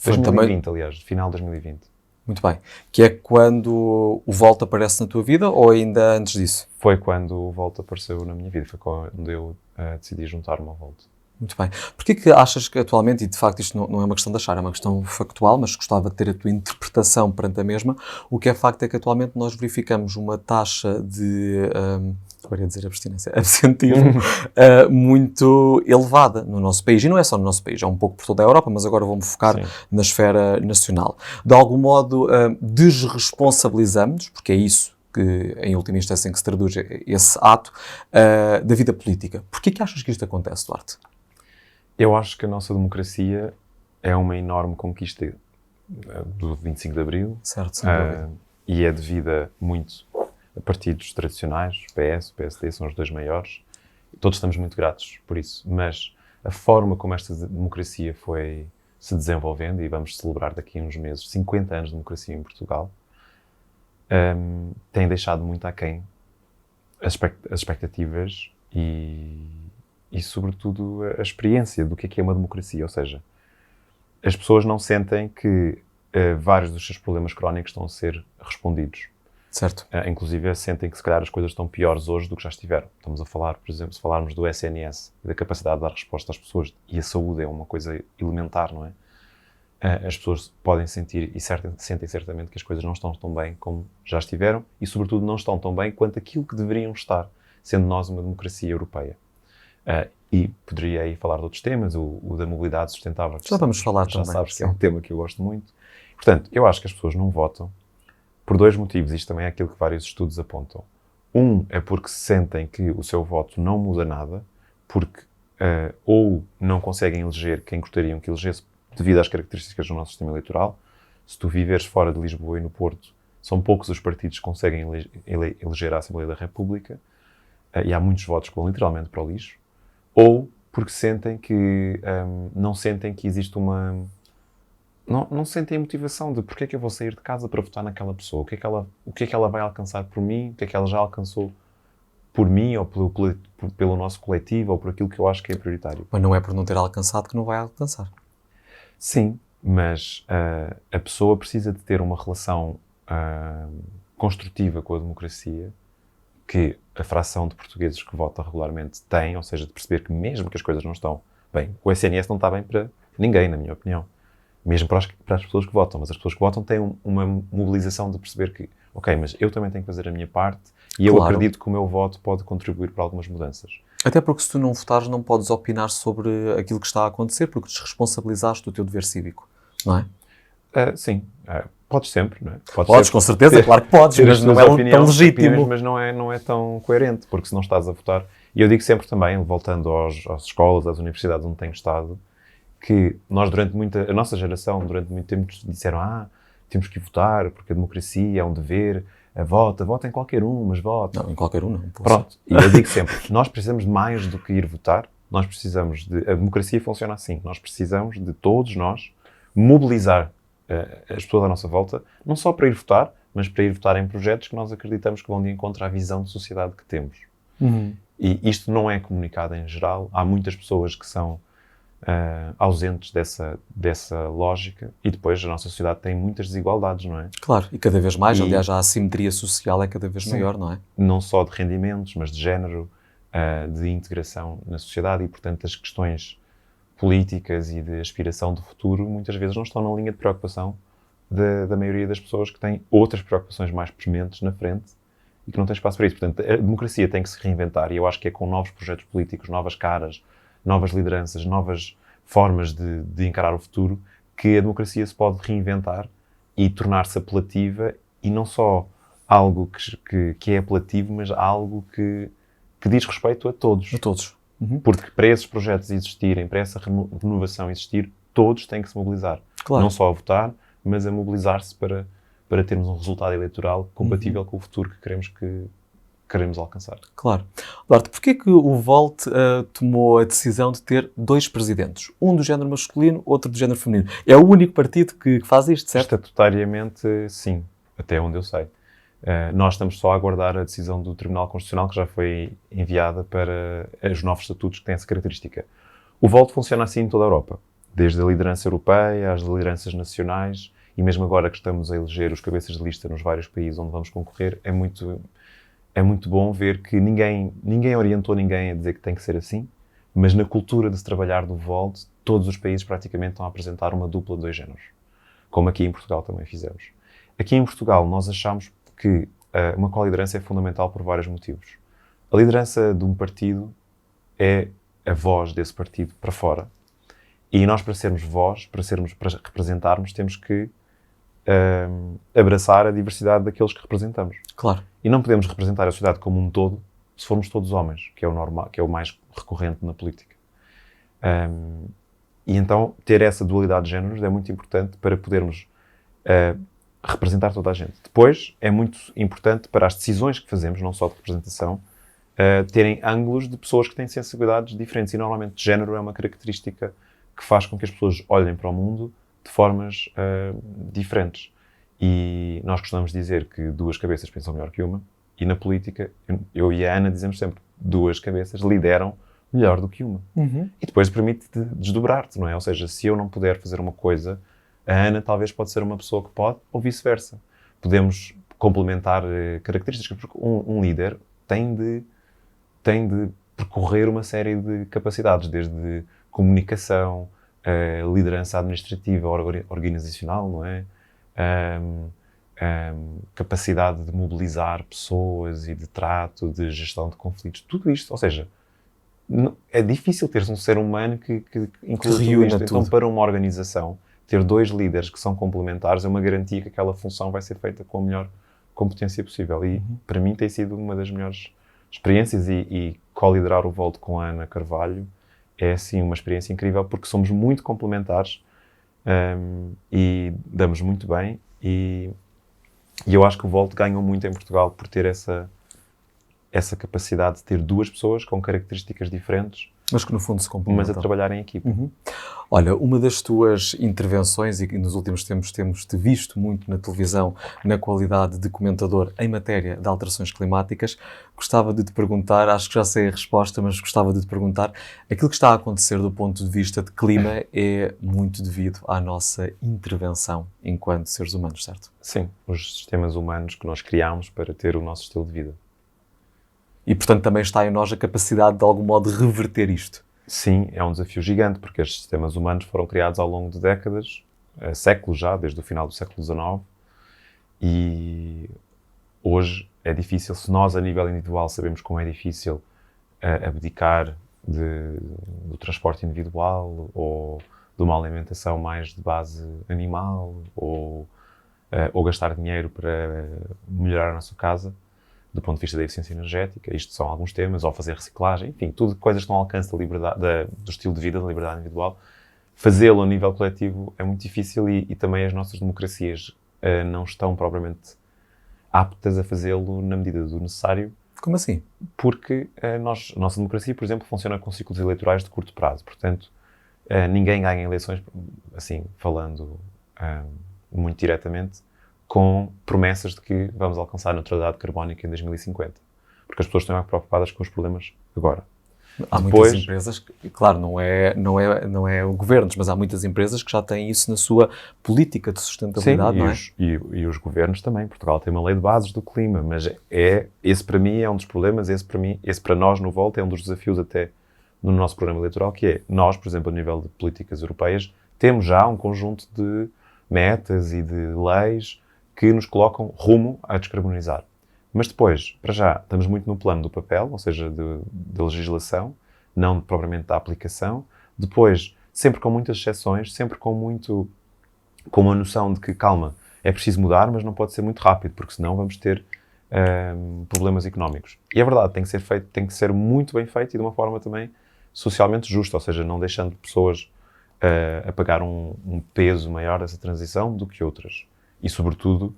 Speaker 2: 2020,
Speaker 1: também...
Speaker 2: aliás, final de 2020.
Speaker 1: Muito bem. Que é quando o Volt aparece na tua vida ou ainda antes disso?
Speaker 2: Foi quando o Volt apareceu na minha vida. Foi quando eu decidi juntar-me ao Volt.
Speaker 1: Muito bem. Porquê que achas que atualmente, e de facto isto não é uma questão de achar, é uma questão factual, mas gostava de ter a tua interpretação perante a mesma, o que é facto é que atualmente nós verificamos uma taxa de... agora ia dizer absentismo, muito elevada no nosso país. E não é só no nosso país, é um pouco por toda a Europa, mas agora vou-me focar na esfera nacional. De algum modo, desresponsabilizamos, porque é isso que, em última instância, em que se traduz esse ato, da vida política. Porquê que achas que isto acontece, Duarte?
Speaker 2: Eu acho que a nossa democracia é uma enorme conquista do 25 de Abril.
Speaker 1: Certo, sem dúvida.
Speaker 2: E é devida muito a partidos tradicionais, o PS, o PSD, são os dois maiores. Todos estamos muito gratos por isso, mas a forma como esta democracia foi se desenvolvendo, e vamos celebrar daqui a uns meses 50 anos de democracia em Portugal, tem deixado muito aquém as expectativas e, sobretudo, a experiência do que é uma democracia. Ou seja, as pessoas não sentem que vários dos seus problemas crónicos estão a ser respondidos.
Speaker 1: Certo.
Speaker 2: Inclusive, sentem que, se calhar, as coisas estão piores hoje do que já estiveram. Estamos a falar, por exemplo, se falarmos do SNS e da capacidade de dar resposta às pessoas, e a saúde é uma coisa elementar, não é? As pessoas podem sentir e sentem certamente que as coisas não estão tão bem como já estiveram e, sobretudo, não estão tão bem quanto aquilo que deveriam estar, sendo nós uma democracia europeia. E poderia aí falar de outros temas, o da mobilidade sustentável.
Speaker 1: Já vamos falar
Speaker 2: já
Speaker 1: também.
Speaker 2: Sabes que é um tema que eu gosto muito. Portanto, eu acho que as pessoas não votam por dois motivos. Isto também é aquilo que vários estudos apontam. Um é porque sentem que o seu voto não muda nada, porque ou não conseguem eleger quem gostariam que elegesse devido às características do nosso sistema eleitoral. Se tu viveres fora de Lisboa e no Porto, são poucos os partidos que conseguem eleger a Assembleia da República, e há muitos votos que vão literalmente para o lixo. Ou porque sentem que não sentem que existe uma... Não sentem a motivação de porque é que eu vou sair de casa para votar naquela pessoa, o que é que ela vai alcançar por mim, o que é que ela já alcançou por mim, ou pelo nosso coletivo, ou por aquilo que eu acho que é prioritário.
Speaker 1: Mas não é por não ter alcançado que não vai alcançar.
Speaker 2: Sim, mas a pessoa precisa de ter uma relação construtiva com a democracia, que a fração de portugueses que vota regularmente tem, ou seja, de perceber que mesmo que as coisas não estão bem, o SNS não está bem para ninguém, na minha opinião. Mesmo para as pessoas que votam, mas as pessoas que votam têm uma mobilização de perceber que, ok, mas eu também tenho que fazer a minha parte e eu acredito que o meu voto pode contribuir para algumas mudanças.
Speaker 1: Até porque se tu não votares não podes opinar sobre aquilo que está a acontecer porque desresponsabilizaste do teu dever cívico, não é?
Speaker 2: Sim, podes sempre, não é?
Speaker 1: Podes, com certeza, claro que podes, mas não é tão legítimo.
Speaker 2: Mas não é tão coerente, porque se não estás a votar... E eu digo sempre também, voltando às escolas, às universidades onde tenho estado, que nós a nossa geração, durante muito tempo, disseram temos que votar, porque a democracia é um dever, vota em qualquer um, mas vota.
Speaker 1: Não, em qualquer um não.
Speaker 2: Pronto, e eu digo sempre, nós precisamos de mais do que ir votar, a democracia funciona assim, nós precisamos de todos nós mobilizar as pessoas à nossa volta, não só para ir votar, mas para ir votar em projetos que nós acreditamos que vão de encontro à visão de sociedade que temos. E isto não é comunicado em geral, há muitas pessoas que são ausentes dessa lógica e depois a nossa sociedade tem muitas desigualdades, não é?
Speaker 1: Claro, e cada vez mais, aliás, a assimetria social é cada vez maior, não é?
Speaker 2: Não só de rendimentos, mas de género, de integração na sociedade e, portanto, as questões políticas e de aspiração do futuro muitas vezes não estão na linha de preocupação da maioria das pessoas que têm outras preocupações mais prementes na frente e que não têm espaço para isso. Portanto, a democracia tem que se reinventar e eu acho que é com novos projetos políticos, novas caras, novas lideranças, novas formas de encarar o futuro, que a democracia se pode reinventar e tornar-se apelativa e não só algo que é apelativo, mas algo que diz respeito a todos.
Speaker 1: A todos.
Speaker 2: Porque para esses projetos existirem, para essa renovação existir, todos têm que se mobilizar.
Speaker 1: Claro.
Speaker 2: Não só a votar, mas a mobilizar-se para termos um resultado eleitoral compatível com o futuro que queremos alcançar.
Speaker 1: Claro. Duarte, porquê que o Volt tomou a decisão de ter dois presidentes? Um do género masculino, outro do género feminino. É o único partido que faz isto, certo?
Speaker 2: Estatutariamente, sim. Até onde eu sei. Nós estamos só a aguardar a decisão do Tribunal Constitucional, que já foi enviada para os novos estatutos que têm essa característica. O Volt funciona assim em toda a Europa. Desde a liderança europeia às lideranças nacionais e mesmo agora que estamos a eleger os cabeças de lista nos vários países onde vamos concorrer, é muito bom ver que ninguém orientou ninguém a dizer que tem que ser assim, mas na cultura de se trabalhar do Volt, todos os países praticamente estão a apresentar uma dupla de dois géneros, como aqui em Portugal também fizemos. Aqui em Portugal nós achamos que uma co-liderança é fundamental por vários motivos. A liderança de um partido é a voz desse partido para fora e nós para sermos voz, para representarmos, temos que abraçar a diversidade daqueles que representamos.
Speaker 1: Claro.
Speaker 2: E não podemos representar a sociedade como um todo se formos todos homens, que é o normal, que é o mais recorrente na política. E então ter essa dualidade de géneros é muito importante para podermos representar toda a gente. Depois é muito importante para as decisões que fazemos, não só de representação, terem ângulos de pessoas que têm sensibilidades diferentes e normalmente género é uma característica que faz com que as pessoas olhem para o mundo de formas diferentes. E nós costumamos dizer que duas cabeças pensam melhor que uma, e na política, eu e a Ana dizemos sempre, duas cabeças lideram melhor do que uma. E depois permite-te desdobrar-te, não é? Ou seja, se eu não puder fazer uma coisa, a Ana talvez pode ser uma pessoa que pode, ou vice-versa. Podemos complementar características, porque um líder tem de percorrer uma série de capacidades, desde comunicação, liderança administrativa, organizacional, não é? Capacidade de mobilizar pessoas e de trato, de gestão de conflitos, tudo isto. Ou seja, é difícil teres um ser humano que inclui tudo isto. Então, para uma organização, ter dois líderes que são complementares é uma garantia que aquela função vai ser feita com a melhor competência possível. E, para mim, tem sido uma das melhores experiências, e co-liderar o Volt com a Ana Carvalho é, sim, uma experiência incrível, porque somos muito complementares, e damos muito bem, e eu acho que o Volt ganhou muito em Portugal por ter essa capacidade de ter duas pessoas com características diferentes,
Speaker 1: mas que no fundo se complementam,
Speaker 2: mas a trabalhar em equipa.
Speaker 1: Olha, uma das tuas intervenções, e que nos últimos tempos temos-te visto muito na televisão, na qualidade de comentador em matéria de alterações climáticas, gostava de te perguntar, acho que já sei a resposta, mas gostava de te perguntar, aquilo que está a acontecer do ponto de vista de clima é muito devido à nossa intervenção enquanto seres humanos, certo?
Speaker 2: Sim, os sistemas humanos que nós criámos para ter o nosso estilo de vida.
Speaker 1: E, portanto, também está em nós a capacidade, de algum modo, de reverter isto.
Speaker 2: Sim, é um desafio gigante, porque estes sistemas humanos foram criados ao longo de décadas, séculos já, desde o final do século XIX, e hoje é difícil, se nós a nível individual sabemos como é difícil abdicar do transporte individual, ou de uma alimentação mais de base animal, ou gastar dinheiro para melhorar a nossa casa, do ponto de vista da eficiência energética, isto são alguns temas, ou fazer reciclagem, enfim, tudo coisas que estão ao alcance da liberdade, do estilo de vida, da liberdade individual. Fazê-lo a nível coletivo é muito difícil, e também as nossas democracias não estão propriamente aptas a fazê-lo na medida do necessário.
Speaker 1: Como assim?
Speaker 2: Porque a nossa democracia, por exemplo, funciona com ciclos eleitorais de curto prazo. Portanto, ninguém ganha eleições, assim, falando muito diretamente, com promessas de que vamos alcançar a neutralidade carbónica em 2050. Porque as pessoas estão preocupadas com os problemas agora.
Speaker 1: Há muitas empresas, claro, não é o governo, mas há muitas empresas que já têm isso na sua política de sustentabilidade,
Speaker 2: sim,
Speaker 1: não é?
Speaker 2: E os governos também. Portugal tem uma lei de bases do clima, mas esse para mim é um dos problemas, esse para nós no Volt é um dos desafios até no nosso programa eleitoral, que é, nós, por exemplo, a nível de políticas europeias, temos já um conjunto de metas e de leis que nos colocam rumo a descarbonizar. Mas depois, para já, estamos muito no plano do papel, ou seja, da legislação, não propriamente da aplicação. Depois, sempre com muitas exceções, sempre com uma noção de que, calma, é preciso mudar, mas não pode ser muito rápido, porque senão vamos ter problemas económicos. E é verdade, tem que ser feito, tem que ser muito bem feito e de uma forma também socialmente justa, ou seja, não deixando pessoas a pagar um peso maior dessa transição do que outras. E, sobretudo,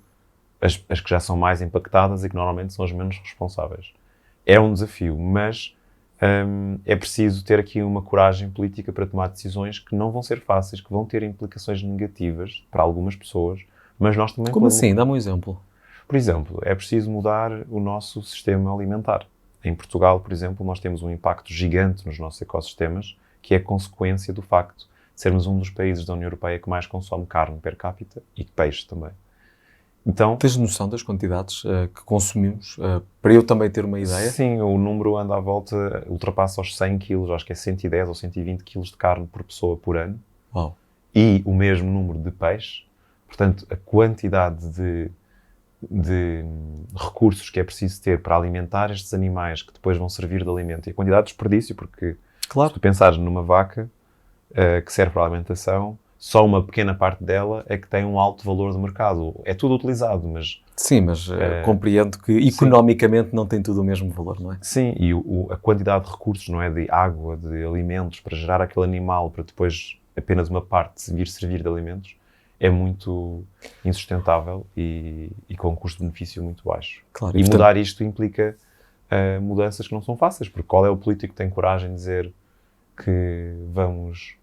Speaker 2: as que já são mais impactadas e que normalmente são as menos responsáveis. É um desafio, mas é preciso ter aqui uma coragem política para tomar decisões que não vão ser fáceis, que vão ter implicações negativas para algumas pessoas, mas nós também...
Speaker 1: Como assim? Dá-me um exemplo.
Speaker 2: Por exemplo, é preciso mudar o nosso sistema alimentar. Em Portugal, por exemplo, nós temos um impacto gigante nos nossos ecossistemas, que é consequência do facto de sermos um dos países da União Europeia que mais consome carne per capita e peixe também. Então,
Speaker 1: tens noção das quantidades que consumimos, para eu também ter uma ideia?
Speaker 2: Sim, o número anda à volta, ultrapassa os 100 quilos, acho que é 110 ou 120 quilos de carne por pessoa por ano.
Speaker 1: Uau.
Speaker 2: E o mesmo número de peixe. Portanto, a quantidade de recursos que é preciso ter para alimentar estes animais que depois vão servir de alimento, e a quantidade de desperdício, porque
Speaker 1: claro,
Speaker 2: se tu pensares numa vaca que serve para a alimentação, só uma pequena parte dela é que tem um alto valor de mercado. É tudo utilizado, mas...
Speaker 1: Sim, mas compreendo que economicamente não tem tudo o mesmo valor, não é?
Speaker 2: Sim, e a quantidade de recursos, não é? De água, de alimentos, para gerar aquele animal, para depois apenas uma parte vir servir de alimentos, é muito insustentável e com um custo-benefício muito baixo.
Speaker 1: Claro,
Speaker 2: e mudar isto implica mudanças que não são fáceis, porque qual é o político que tem coragem de dizer que vamos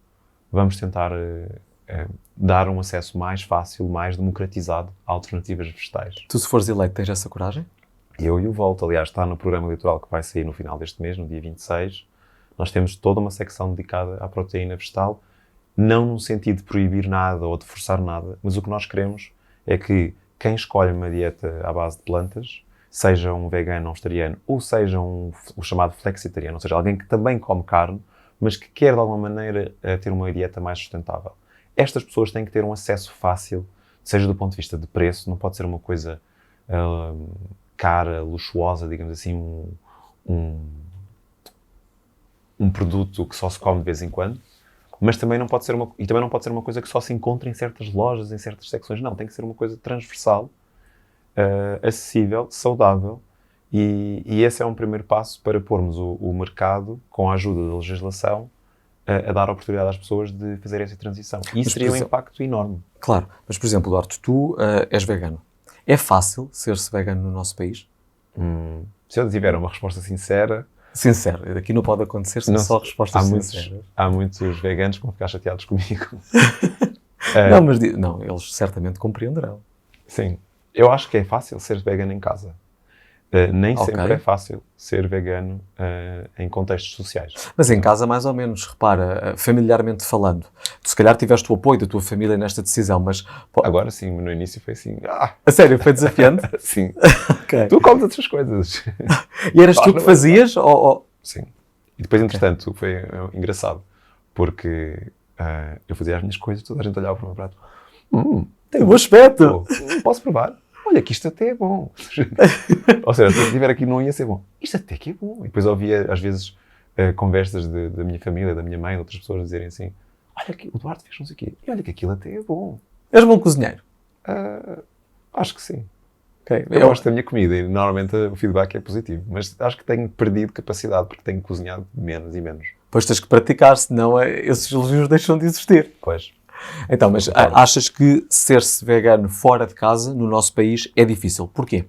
Speaker 2: tentar dar um acesso mais fácil, mais democratizado a alternativas vegetais.
Speaker 1: Tu, se fores eleito, tens essa coragem?
Speaker 2: Eu e o Volto, aliás, está no programa eleitoral que vai sair no final deste mês, no dia 26. Nós temos toda uma secção dedicada à proteína vegetal, não no sentido de proibir nada ou de forçar nada, mas o que nós queremos é que quem escolhe uma dieta à base de plantas, seja um vegano ou um vegetariano, ou seja o chamado flexitariano, ou seja, alguém que também come carne, mas que quer de alguma maneira ter uma dieta mais sustentável. Estas pessoas têm que ter um acesso fácil, seja do ponto de vista de preço, não pode ser uma coisa cara, luxuosa, digamos assim, um produto que só se come de vez em quando, mas também não pode ser uma coisa que só se encontra em certas lojas, em certas secções. Não, tem que ser uma coisa transversal, acessível, saudável, e esse é um primeiro passo para pormos o mercado, com a ajuda da legislação, a dar oportunidade às pessoas de fazer essa transição. E isso teria um impacto enorme.
Speaker 1: Claro, mas por exemplo, Duarte, tu és vegano. É fácil ser-se vegano no nosso país?
Speaker 2: Se eu tiver uma resposta sincera...
Speaker 1: Sincero, aqui não pode acontecer só respostas sinceras.
Speaker 2: Há muitos veganos que vão ficar chateados comigo.
Speaker 1: Não, eles certamente compreenderão.
Speaker 2: Sim, eu acho que é fácil ser vegano em casa. Nem sempre é fácil ser vegano em contextos sociais.
Speaker 1: Mas em casa, mais ou menos, repara, familiarmente falando, tu se calhar tiveste o apoio da tua família nesta decisão, mas...
Speaker 2: Agora sim, no início foi assim...
Speaker 1: A sério, foi desafiante?
Speaker 2: Sim. Okay. Tu comes outras coisas.
Speaker 1: E eras tu que fazias?
Speaker 2: Sim. E depois, entretanto, foi engraçado, porque eu fazia as minhas coisas, toda a gente olhava para o meu prato.
Speaker 1: Tem um bom aspecto.
Speaker 2: Posso provar? Olha, que isto até é bom. Ou seja, se eu estiver aqui não ia ser bom. Isto até que é bom. E depois ouvia, às vezes, conversas da minha família, da minha mãe, de outras pessoas dizerem assim, olha, que o Duarte fez não sei o quê. E olha que aquilo até é bom.
Speaker 1: És bom cozinheiro?
Speaker 2: Acho que sim.
Speaker 1: Okay.
Speaker 2: Eu gosto da minha comida e normalmente o feedback é positivo. Mas acho que tenho perdido capacidade porque tenho cozinhado menos e menos.
Speaker 1: Pois tens que praticar, senão esses elogios deixam de existir.
Speaker 2: Pois.
Speaker 1: Então, mas achas que ser-se vegano fora de casa, no nosso país, é difícil? Porquê?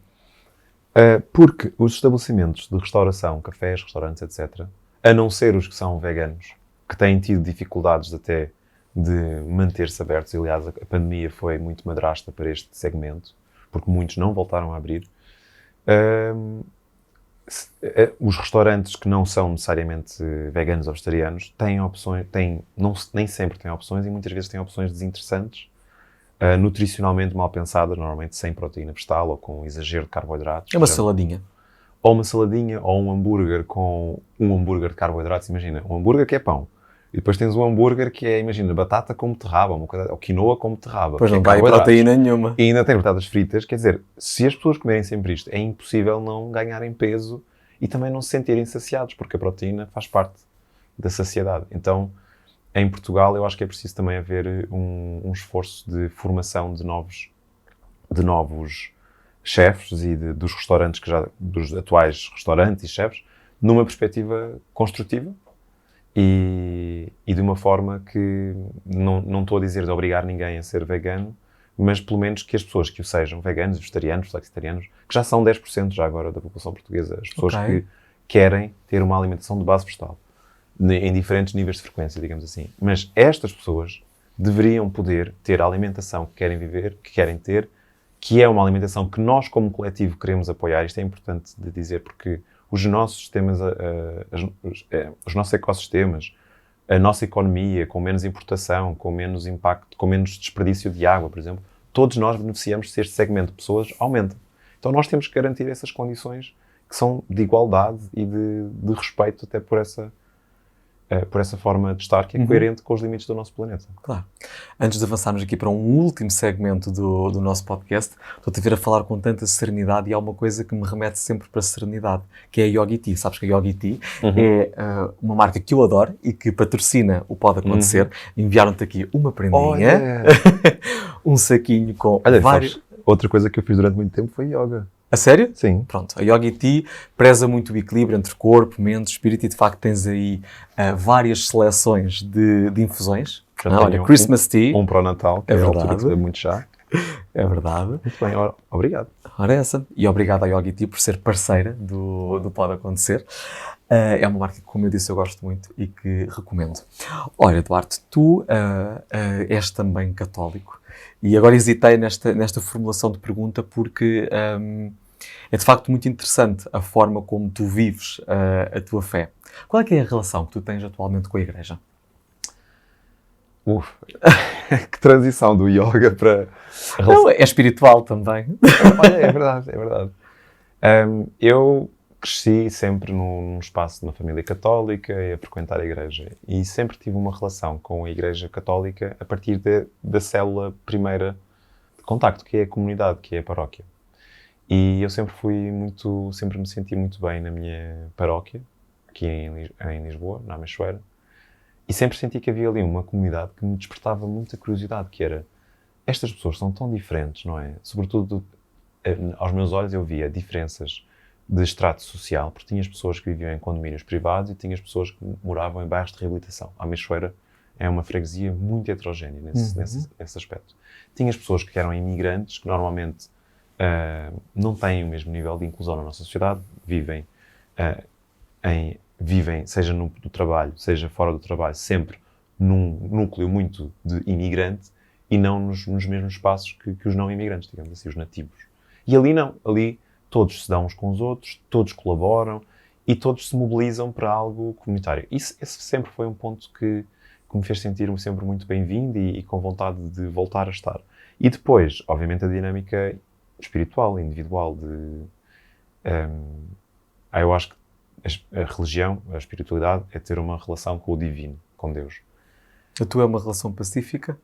Speaker 2: Porque os estabelecimentos de restauração, cafés, restaurantes, etc., a não ser os que são veganos, que têm tido dificuldades até de manter-se abertos, e, aliás, a pandemia foi muito madrasta para este segmento, porque muitos não voltaram a abrir, os restaurantes que não são necessariamente veganos ou vegetarianos têm opções, nem sempre têm opções e muitas vezes têm opções desinteressantes, nutricionalmente mal pensadas, normalmente sem proteína vegetal ou com exagero de carboidratos.
Speaker 1: É uma saladinha.
Speaker 2: Ou uma saladinha, ou um hambúrguer com um hambúrguer de carboidratos. Imagina, um hambúrguer que é pão. E depois tens um hambúrguer que é, imagina, batata com beterraba, ou quinoa com beterraba.
Speaker 1: Pois não vai proteína nenhuma.
Speaker 2: E ainda tem batatas fritas. Quer dizer, se as pessoas comerem sempre isto, é impossível não ganharem peso e também não se sentirem saciados, porque a proteína faz parte da saciedade. Então, em Portugal, eu acho que é preciso também haver um esforço de formação de novos chefes e dos restaurantes, dos atuais restaurantes e chefes, numa perspectiva construtiva e de uma forma que não estou a dizer de obrigar ninguém a ser vegano, mas pelo menos que as pessoas que o sejam, veganos, vegetarianos, flexitarianos, que já são 10% já agora da população portuguesa, as pessoas que querem ter uma alimentação de base vegetal, em diferentes níveis de frequência, digamos assim. Mas estas pessoas deveriam poder ter a alimentação que querem viver, que querem ter, que é uma alimentação que nós, como coletivo, queremos apoiar. Isto é importante de dizer, porque os nossos sistemas, os nossos ecossistemas, a nossa economia, com menos importação, com menos impacto, com menos desperdício de água, por exemplo, todos nós beneficiamos se este segmento de pessoas aumenta. Então nós temos que garantir essas condições que são de igualdade e de respeito até por essa forma de estar que é coerente com os limites do nosso planeta.
Speaker 1: Claro. Antes de avançarmos aqui para um último segmento do nosso podcast, estou-te a ver a falar com tanta serenidade e há uma coisa que me remete sempre para a serenidade, que é a Yogi Tea. Sabes que a Yogi Tea é uma marca que eu adoro e que patrocina o Pode Acontecer. Enviaram-te aqui uma prendinha, um saquinho com vários...
Speaker 2: Sabes, outra coisa que eu fiz durante muito tempo foi yoga.
Speaker 1: A sério?
Speaker 2: Sim.
Speaker 1: Pronto, a Yogi Tea preza muito o equilíbrio entre corpo, mente, espírito e de facto tens aí várias seleções de infusões. Olha, Christmas Tea.
Speaker 2: Um para o Natal, que é a altura que se bebe muito chá.
Speaker 1: É verdade.
Speaker 2: Muito bem, obrigado.
Speaker 1: Ora essa. E obrigado à Yogi Tea por ser parceira do Pode Acontecer. É uma marca que, como eu disse, eu gosto muito e que recomendo. Olha, Duarte, tu és também católico e agora hesitei nesta formulação de pergunta porque é de facto muito interessante a forma como tu vives a tua fé. Qual é que é a relação que tu tens atualmente com a Igreja?
Speaker 2: Que transição do yoga para...
Speaker 1: Não, é espiritual também.
Speaker 2: Olha, é verdade, é verdade. Eu cresci sempre num espaço de uma família católica e a frequentar a igreja. E sempre tive uma relação com a igreja católica a partir da célula primeira de contacto, que é a comunidade, que é a paróquia. E eu sempre me senti muito bem na minha paróquia, aqui em Lisboa, na Amechoeira. E sempre senti que havia ali uma comunidade que me despertava muita curiosidade, que era, estas pessoas são tão diferentes, não é? Sobretudo, aos meus olhos eu via diferenças de extrato social, porque tinha as pessoas que viviam em condomínios privados e tinha as pessoas que moravam em bairros de reabilitação. A Meixoeira é uma freguesia muito heterogénea nesse aspecto. Tinha as pessoas que eram imigrantes, que normalmente não têm o mesmo nível de inclusão na nossa sociedade, vivem seja no trabalho, seja fora do trabalho, sempre num núcleo muito de imigrante e não nos mesmos espaços que os não imigrantes, digamos assim, os nativos. E ali não. Ali todos se dão uns com os outros, todos colaboram e todos se mobilizam para algo comunitário. Esse sempre foi um ponto que me fez sentir-me sempre muito bem-vindo e com vontade de voltar a estar. E depois, obviamente, a dinâmica espiritual, individual, eu acho que a religião, a espiritualidade, é ter uma relação com o divino, com Deus.
Speaker 1: A tua é uma relação pacífica?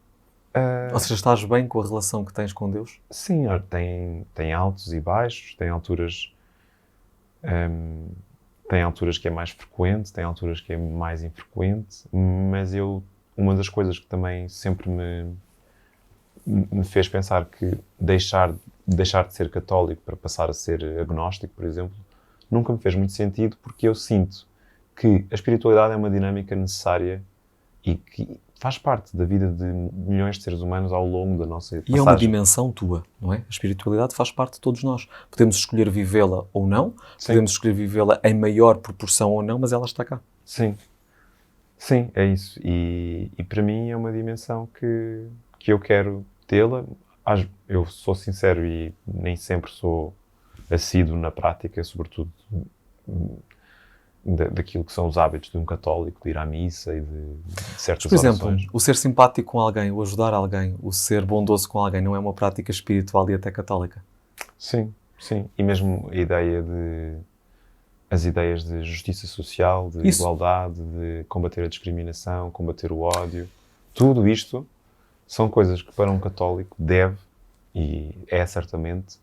Speaker 1: Ou seja, estás bem com a relação que tens com Deus?
Speaker 2: Sim, tem altos e baixos, tem alturas que é mais frequente, tem alturas que é mais infrequente, mas uma das coisas que também sempre me fez pensar que deixar de ser católico para passar a ser agnóstico, por exemplo, nunca me fez muito sentido, porque eu sinto que a espiritualidade é uma dinâmica necessária e que faz parte da vida de milhões de seres humanos ao longo da nossa passagem.
Speaker 1: E é uma dimensão tua, não é? A espiritualidade faz parte de todos nós. Podemos escolher vivê-la ou não, podemos escolher vivê-la em maior proporção ou não, mas ela está cá.
Speaker 2: Sim. Sim, é isso. E para mim é uma dimensão que eu quero tê-la. Eu sou sincero e nem sempre sou assíduo na prática, sobretudo daquilo que são os hábitos de um católico, de ir à missa e de certas orações.
Speaker 1: Por exemplo, o ser simpático com alguém, o ajudar alguém, o ser bondoso com alguém, não é uma prática espiritual e até católica?
Speaker 2: Sim, sim. E mesmo as ideias de justiça social, de igualdade, de combater a discriminação, combater o ódio, tudo isto são coisas que para um católico deve, e é certamente,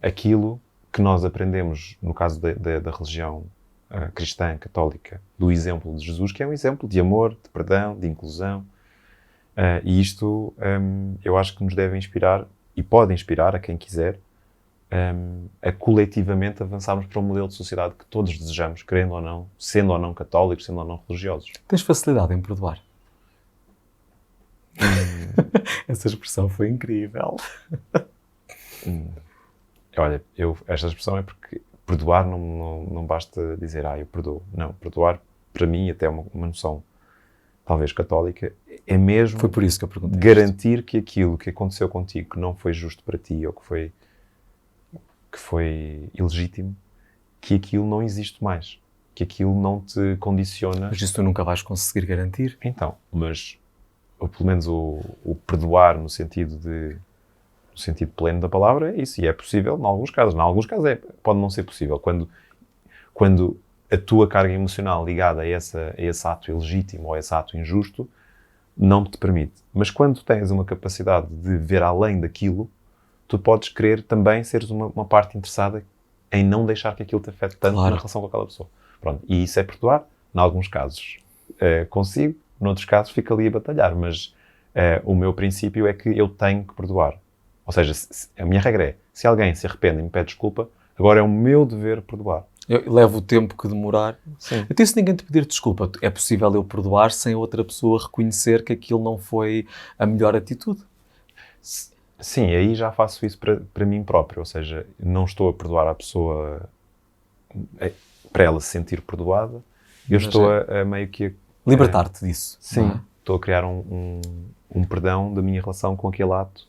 Speaker 2: aquilo que nós aprendemos, no caso da religião cristã, católica, do exemplo de Jesus, que é um exemplo de amor, de perdão, de inclusão. E isto eu acho que nos deve inspirar, e pode inspirar a quem quiser, a coletivamente avançarmos para um modelo de sociedade que todos desejamos, querendo ou não, sendo ou não católicos, sendo ou não religiosos.
Speaker 1: Tens facilidade em perdoar? Essa expressão foi incrível.
Speaker 2: Olha, esta expressão é porque perdoar não basta dizer, eu perdoo. Não, perdoar, para mim, até uma noção, talvez católica, é mesmo
Speaker 1: foi por isso que eu perguntei
Speaker 2: garantir que aquilo que aconteceu contigo, que não foi justo para ti, ou que foi ilegítimo, que aquilo não existe mais. Que aquilo não te condiciona.
Speaker 1: Mas isso tu nunca vais conseguir garantir.
Speaker 2: Então, mas ou pelo menos o perdoar no sentido pleno da palavra é isso, e é possível em alguns casos. Em alguns casos pode não ser possível. Quando a tua carga emocional ligada a esse ato ilegítimo ou a esse ato injusto não te permite. Mas quando tens uma capacidade de ver além daquilo, tu podes querer também seres uma parte interessada em não deixar que aquilo te afete tanto na relação com aquela pessoa. Pronto. E isso é perdoar. Em alguns casos consigo, noutros casos fico ali a batalhar, mas o meu princípio é que eu tenho que perdoar. Ou seja, a minha regra é, se alguém se arrepende e me pede desculpa, agora é o meu dever perdoar.
Speaker 1: Eu levo o tempo que demorar.
Speaker 2: Sim.
Speaker 1: Até se ninguém te pedir desculpa, é possível eu perdoar sem outra pessoa reconhecer que aquilo não foi a melhor atitude?
Speaker 2: Sim, aí já faço isso para mim próprio. Ou seja, não estou a perdoar a pessoa para ela se sentir perdoada, eu estou a meio que...
Speaker 1: Libertar-te disso.
Speaker 2: Sim, estou a criar um perdão da minha relação com aquele ato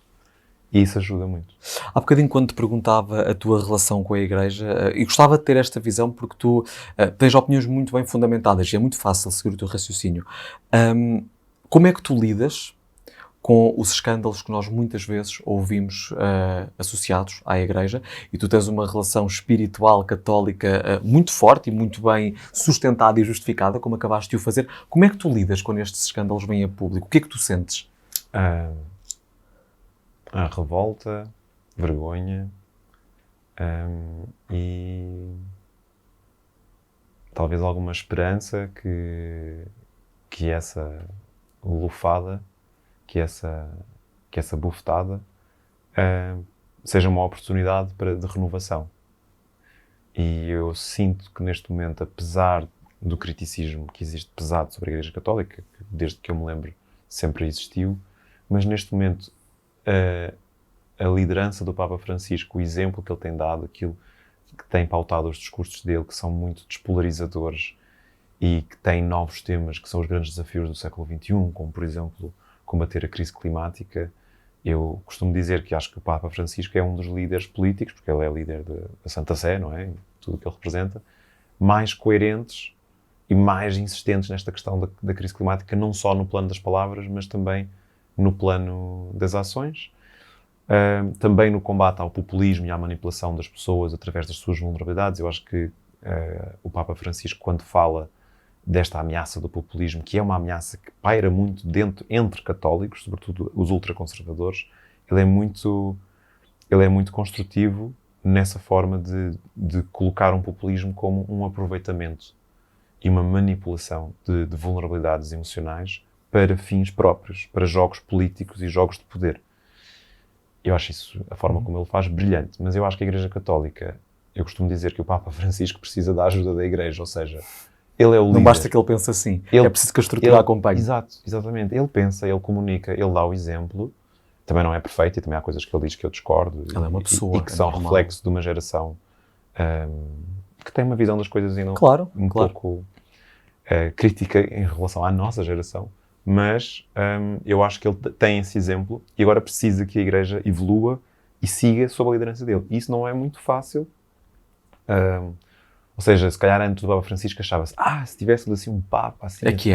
Speaker 2: e isso ajuda muito.
Speaker 1: Há bocadinho, quando te perguntava a tua relação com a Igreja, e gostava de ter esta visão porque tu tens opiniões muito bem fundamentadas e é muito fácil seguir o teu raciocínio. Como é que tu lidas com os escândalos que nós muitas vezes ouvimos associados à Igreja, e tu tens uma relação espiritual católica muito forte e muito bem sustentada e justificada, como acabaste de o fazer? Como é que tu lidas quando estes escândalos vêm a público? O que é que tu sentes?
Speaker 2: A revolta, vergonha e talvez alguma esperança que essa lufada, que essa bufetada seja uma oportunidade de renovação. E eu sinto que neste momento, apesar do criticismo que existe pesado sobre a Igreja Católica, que desde que eu me lembro sempre existiu, mas neste momento a liderança do Papa Francisco, o exemplo que ele tem dado, aquilo que tem pautado os discursos dele, que são muito despolarizadores e que têm novos temas que são os grandes desafios do século XXI, como, por exemplo, combater a crise climática. Eu costumo dizer que acho que o Papa Francisco é um dos líderes políticos, porque ele é líder da Santa Sé, não é? Tudo o que ele representa, mais coerentes e mais insistentes nesta questão da crise climática, não só no plano das palavras, mas também no plano das ações. Também no combate ao populismo e à manipulação das pessoas através das suas vulnerabilidades. Eu acho que o Papa Francisco, quando fala desta ameaça do populismo, que é uma ameaça que paira muito entre católicos, sobretudo os ultraconservadores, ele é muito construtivo nessa forma de colocar um populismo como um aproveitamento e uma manipulação de vulnerabilidades emocionais para fins próprios, para jogos políticos e jogos de poder. Eu acho isso, a forma como ele faz, brilhante. Mas eu acho que a Igreja Católica, eu costumo dizer que o Papa Francisco precisa da ajuda da Igreja, ou seja, ele é o líder.
Speaker 1: Não basta que ele pense assim, é preciso que a estrutura acompanhe.
Speaker 2: Exatamente. Ele pensa, ele comunica, ele dá o exemplo. Também não é perfeito e também há coisas que ele diz que eu discordo.
Speaker 1: Ele é uma pessoa.
Speaker 2: E que são reflexo de uma geração que tem uma visão das coisas ainda pouco crítica em relação à nossa geração. Mas eu acho que ele tem esse exemplo e agora precisa que a Igreja evolua e siga sob a liderança dele. E isso não é muito fácil. Ou seja, se calhar antes do Papa Francisco achava-se se tivesse assim um Papa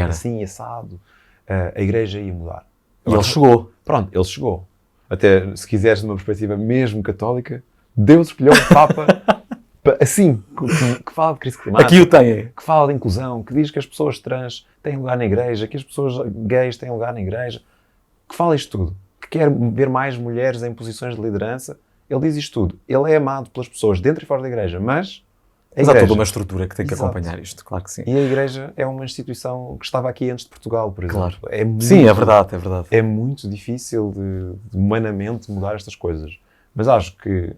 Speaker 2: assim assado, a Igreja ia mudar.
Speaker 1: E ele chegou.
Speaker 2: Pronto, ele chegou. Até, se quiseres, de uma perspectiva mesmo católica, Deus escolheu um Papa assim, que fala de crise climática.
Speaker 1: Aqui o tem.
Speaker 2: Que fala de inclusão, que diz que as pessoas trans têm lugar na Igreja, que as pessoas gays têm lugar na Igreja. Que fala isto tudo. Que quer ver mais mulheres em posições de liderança. Ele diz isto tudo. Ele é amado pelas pessoas dentro e fora da Igreja, mas
Speaker 1: há toda uma estrutura que tem que acompanhar isto, claro que sim.
Speaker 2: E a Igreja é uma instituição que estava aqui antes de Portugal, por exemplo.
Speaker 1: Claro. Sim, é verdade.
Speaker 2: É muito difícil de humanamente mudar estas coisas. Mas acho que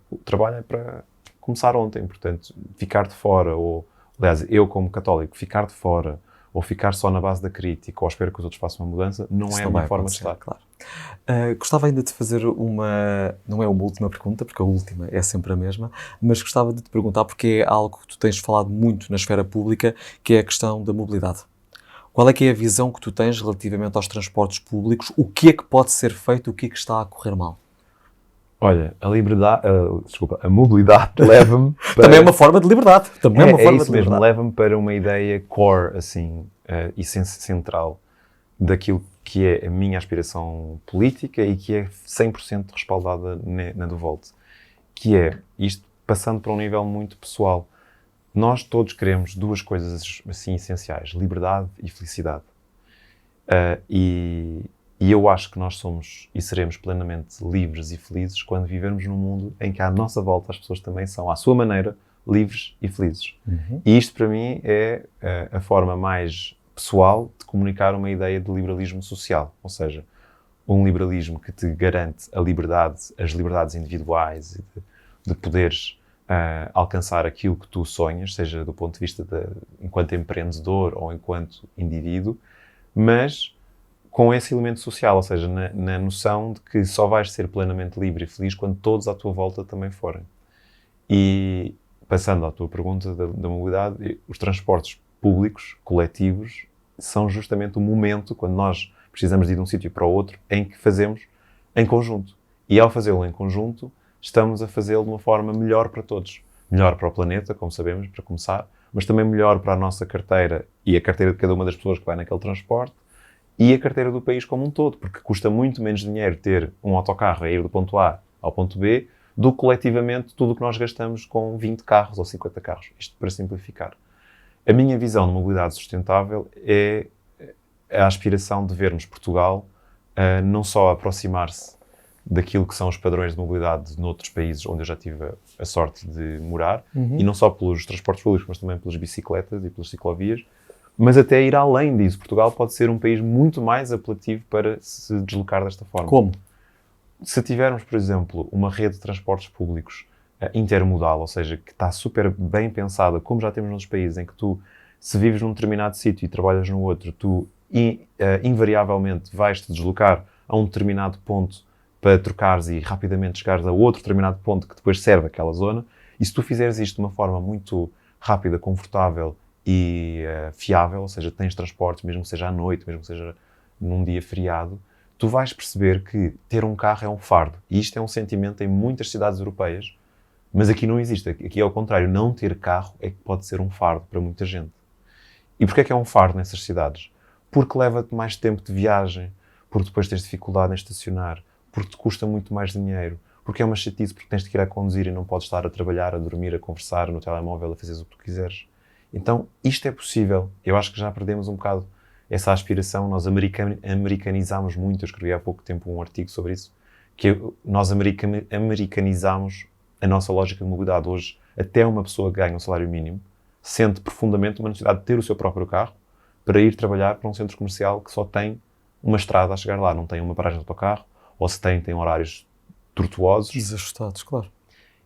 Speaker 2: o trabalho é para começar ontem, portanto, ficar de fora, ou, aliás, eu como católico, ficar de fora, ou ficar só na base da crítica, ou espero que os outros façam uma mudança, não é a minha forma de estar.
Speaker 1: Claro. Gostava ainda de fazer não é uma última pergunta, porque a última é sempre a mesma, mas gostava de te perguntar, porque é algo que tu tens falado muito na esfera pública, que é a questão da mobilidade. Qual é que é a visão que tu tens relativamente aos transportes públicos? O que é que pode ser feito? O que é que está a correr mal?
Speaker 2: Olha, a mobilidade leva-me para...
Speaker 1: Também é uma forma de liberdade.
Speaker 2: É isso mesmo, leva-me para uma ideia core, assim, e central daquilo que é a minha aspiração política e que é 100% respaldada na do Volt. Que é, isto passando para um nível muito pessoal. Nós todos queremos duas coisas assim essenciais, liberdade e felicidade. E eu acho que nós somos e seremos plenamente livres e felizes quando vivermos num mundo em que à nossa volta as pessoas também são, à sua maneira, livres e felizes. E isto para mim é a forma mais pessoal de comunicar uma ideia de liberalismo social. Ou seja, um liberalismo que te garante a liberdade, as liberdades individuais e de poderes alcançar aquilo que tu sonhas, seja do ponto de vista enquanto empreendedor ou enquanto indivíduo, mas com esse elemento social, ou seja, na noção de que só vais ser plenamente livre e feliz quando todos à tua volta também forem. E passando à tua pergunta da mobilidade, os transportes públicos, coletivos, são justamente o momento, quando nós precisamos de ir de um sítio para o outro, em que fazemos em conjunto. E ao fazê-lo em conjunto, estamos a fazê-lo de uma forma melhor para todos. Melhor para o planeta, como sabemos, para começar, mas também melhor para a nossa carteira e a carteira de cada uma das pessoas que vai naquele transporte e a carteira do país como um todo, porque custa muito menos dinheiro ter um autocarro a ir do ponto A ao ponto B do que coletivamente tudo o que nós gastamos com 20 carros ou 50 carros. Isto para simplificar. A minha visão de mobilidade sustentável é a aspiração de vermos Portugal não só aproximar-se daquilo que são os padrões de mobilidade noutros países onde eu já tive a sorte de morar, e não só pelos transportes públicos, mas também pelas bicicletas e pelas ciclovias, mas até ir além disso. Portugal pode ser um país muito mais apelativo para se deslocar desta forma.
Speaker 1: Como?
Speaker 2: Se tivermos, por exemplo, uma rede de transportes públicos intermodal, ou seja, que está super bem pensada, como já temos nos países, em que tu, se vives num determinado sítio e trabalhas no outro, tu invariavelmente vais-te deslocar a um determinado ponto para trocares e rapidamente chegares a outro determinado ponto que depois serve aquela zona. E se tu fizeres isto de uma forma muito rápida, confortável e fiável, ou seja, tens transportes, mesmo que seja à noite, mesmo que seja num dia feriado, tu vais perceber que ter um carro é um fardo. E isto é um sentimento em muitas cidades europeias, mas aqui não existe. Aqui é ao contrário. Não ter carro é que pode ser um fardo para muita gente. E porquê é que é um fardo nessas cidades? Porque leva-te mais tempo de viagem, porque depois tens dificuldade em estacionar, porque te custa muito mais dinheiro, porque é uma chatice, porque tens de ir a conduzir e não podes estar a trabalhar, a dormir, a conversar no telemóvel, a fazeres o que tu quiseres. Então, isto é possível. Eu acho que já perdemos um bocado essa aspiração. Nós americanizamos muito. Eu escrevi há pouco tempo um artigo sobre isso, que nós americanizamos a nossa lógica de mobilidade. Hoje, até uma pessoa que ganha um salário mínimo sente profundamente uma necessidade de ter o seu próprio carro para ir trabalhar para um centro comercial que só tem uma estrada a chegar lá, não tem uma paragem de autocarro, ou se tem horários tortuosos.
Speaker 1: Desajustados, claro.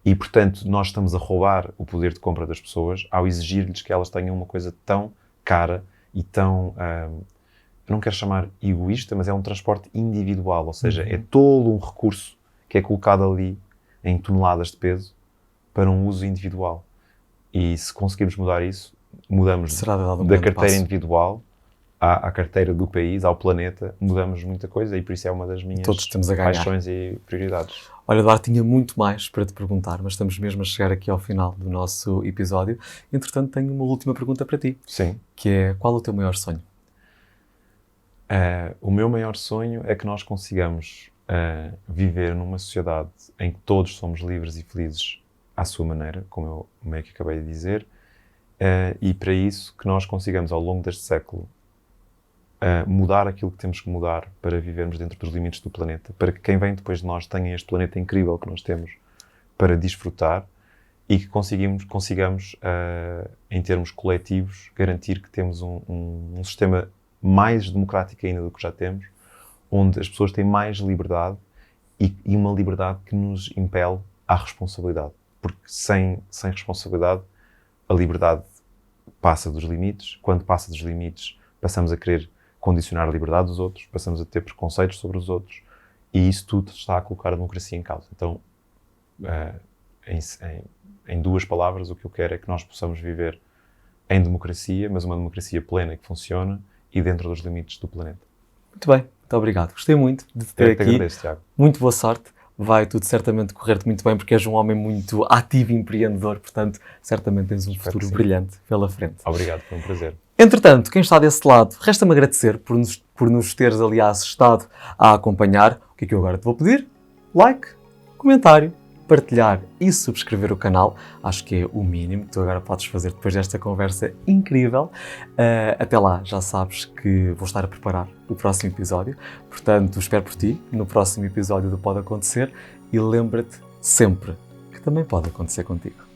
Speaker 2: E, portanto, nós estamos a roubar o poder de compra das pessoas ao exigir-lhes que elas tenham uma coisa tão cara e tão, eu não quero chamar egoísta, mas é um transporte individual, ou seja, é todo um recurso que é colocado ali em toneladas de peso para um uso individual. E se conseguirmos mudar isso, mudamos da carteira individual à carteira do país, ao planeta, mudamos muita coisa e por isso é uma das minhas paixões e prioridades.
Speaker 1: Olha, Eduardo, tinha muito mais para te perguntar, mas estamos mesmo a chegar aqui ao final do nosso episódio. Entretanto, tenho uma última pergunta para ti.
Speaker 2: Sim.
Speaker 1: Que é, qual o teu maior sonho?
Speaker 2: O meu maior sonho é que nós consigamos viver numa sociedade em que todos somos livres e felizes à sua maneira, como eu meio que acabei de dizer, e para isso que nós consigamos, ao longo deste século, mudar aquilo que temos que mudar para vivermos dentro dos limites do planeta, para que quem vem depois de nós tenha este planeta incrível que nós temos para desfrutar e que consigamos em termos coletivos, garantir que temos um sistema mais democrático ainda do que já temos, onde as pessoas têm mais liberdade e uma liberdade que nos impele à responsabilidade. Porque sem responsabilidade, a liberdade passa dos limites. Quando passa dos limites, passamos a querer condicionar a liberdade dos outros, passamos a ter preconceitos sobre os outros e isso tudo está a colocar a democracia em causa. Então, em duas palavras, o que eu quero é que nós possamos viver em democracia, mas uma democracia plena que funciona e dentro dos limites do planeta.
Speaker 1: Muito bem, muito obrigado. Gostei muito de te ter aqui.
Speaker 2: Agradeço, Tiago.
Speaker 1: Muito boa sorte. Vai tudo certamente correr-te muito bem, porque és um homem muito ativo e empreendedor, portanto, certamente tens um futuro brilhante pela frente.
Speaker 2: Obrigado, foi um prazer.
Speaker 1: Entretanto, quem está desse lado, resta-me agradecer por nos teres, aliás, estado a acompanhar. O que é que eu agora te vou pedir? Like, comentário, partilhar e subscrever o canal. Acho que é o mínimo que tu agora podes fazer depois desta conversa incrível. Até lá, já sabes que vou estar a preparar o próximo episódio. Portanto, espero por ti no próximo episódio do Pode Acontecer e lembra-te sempre que também pode acontecer contigo.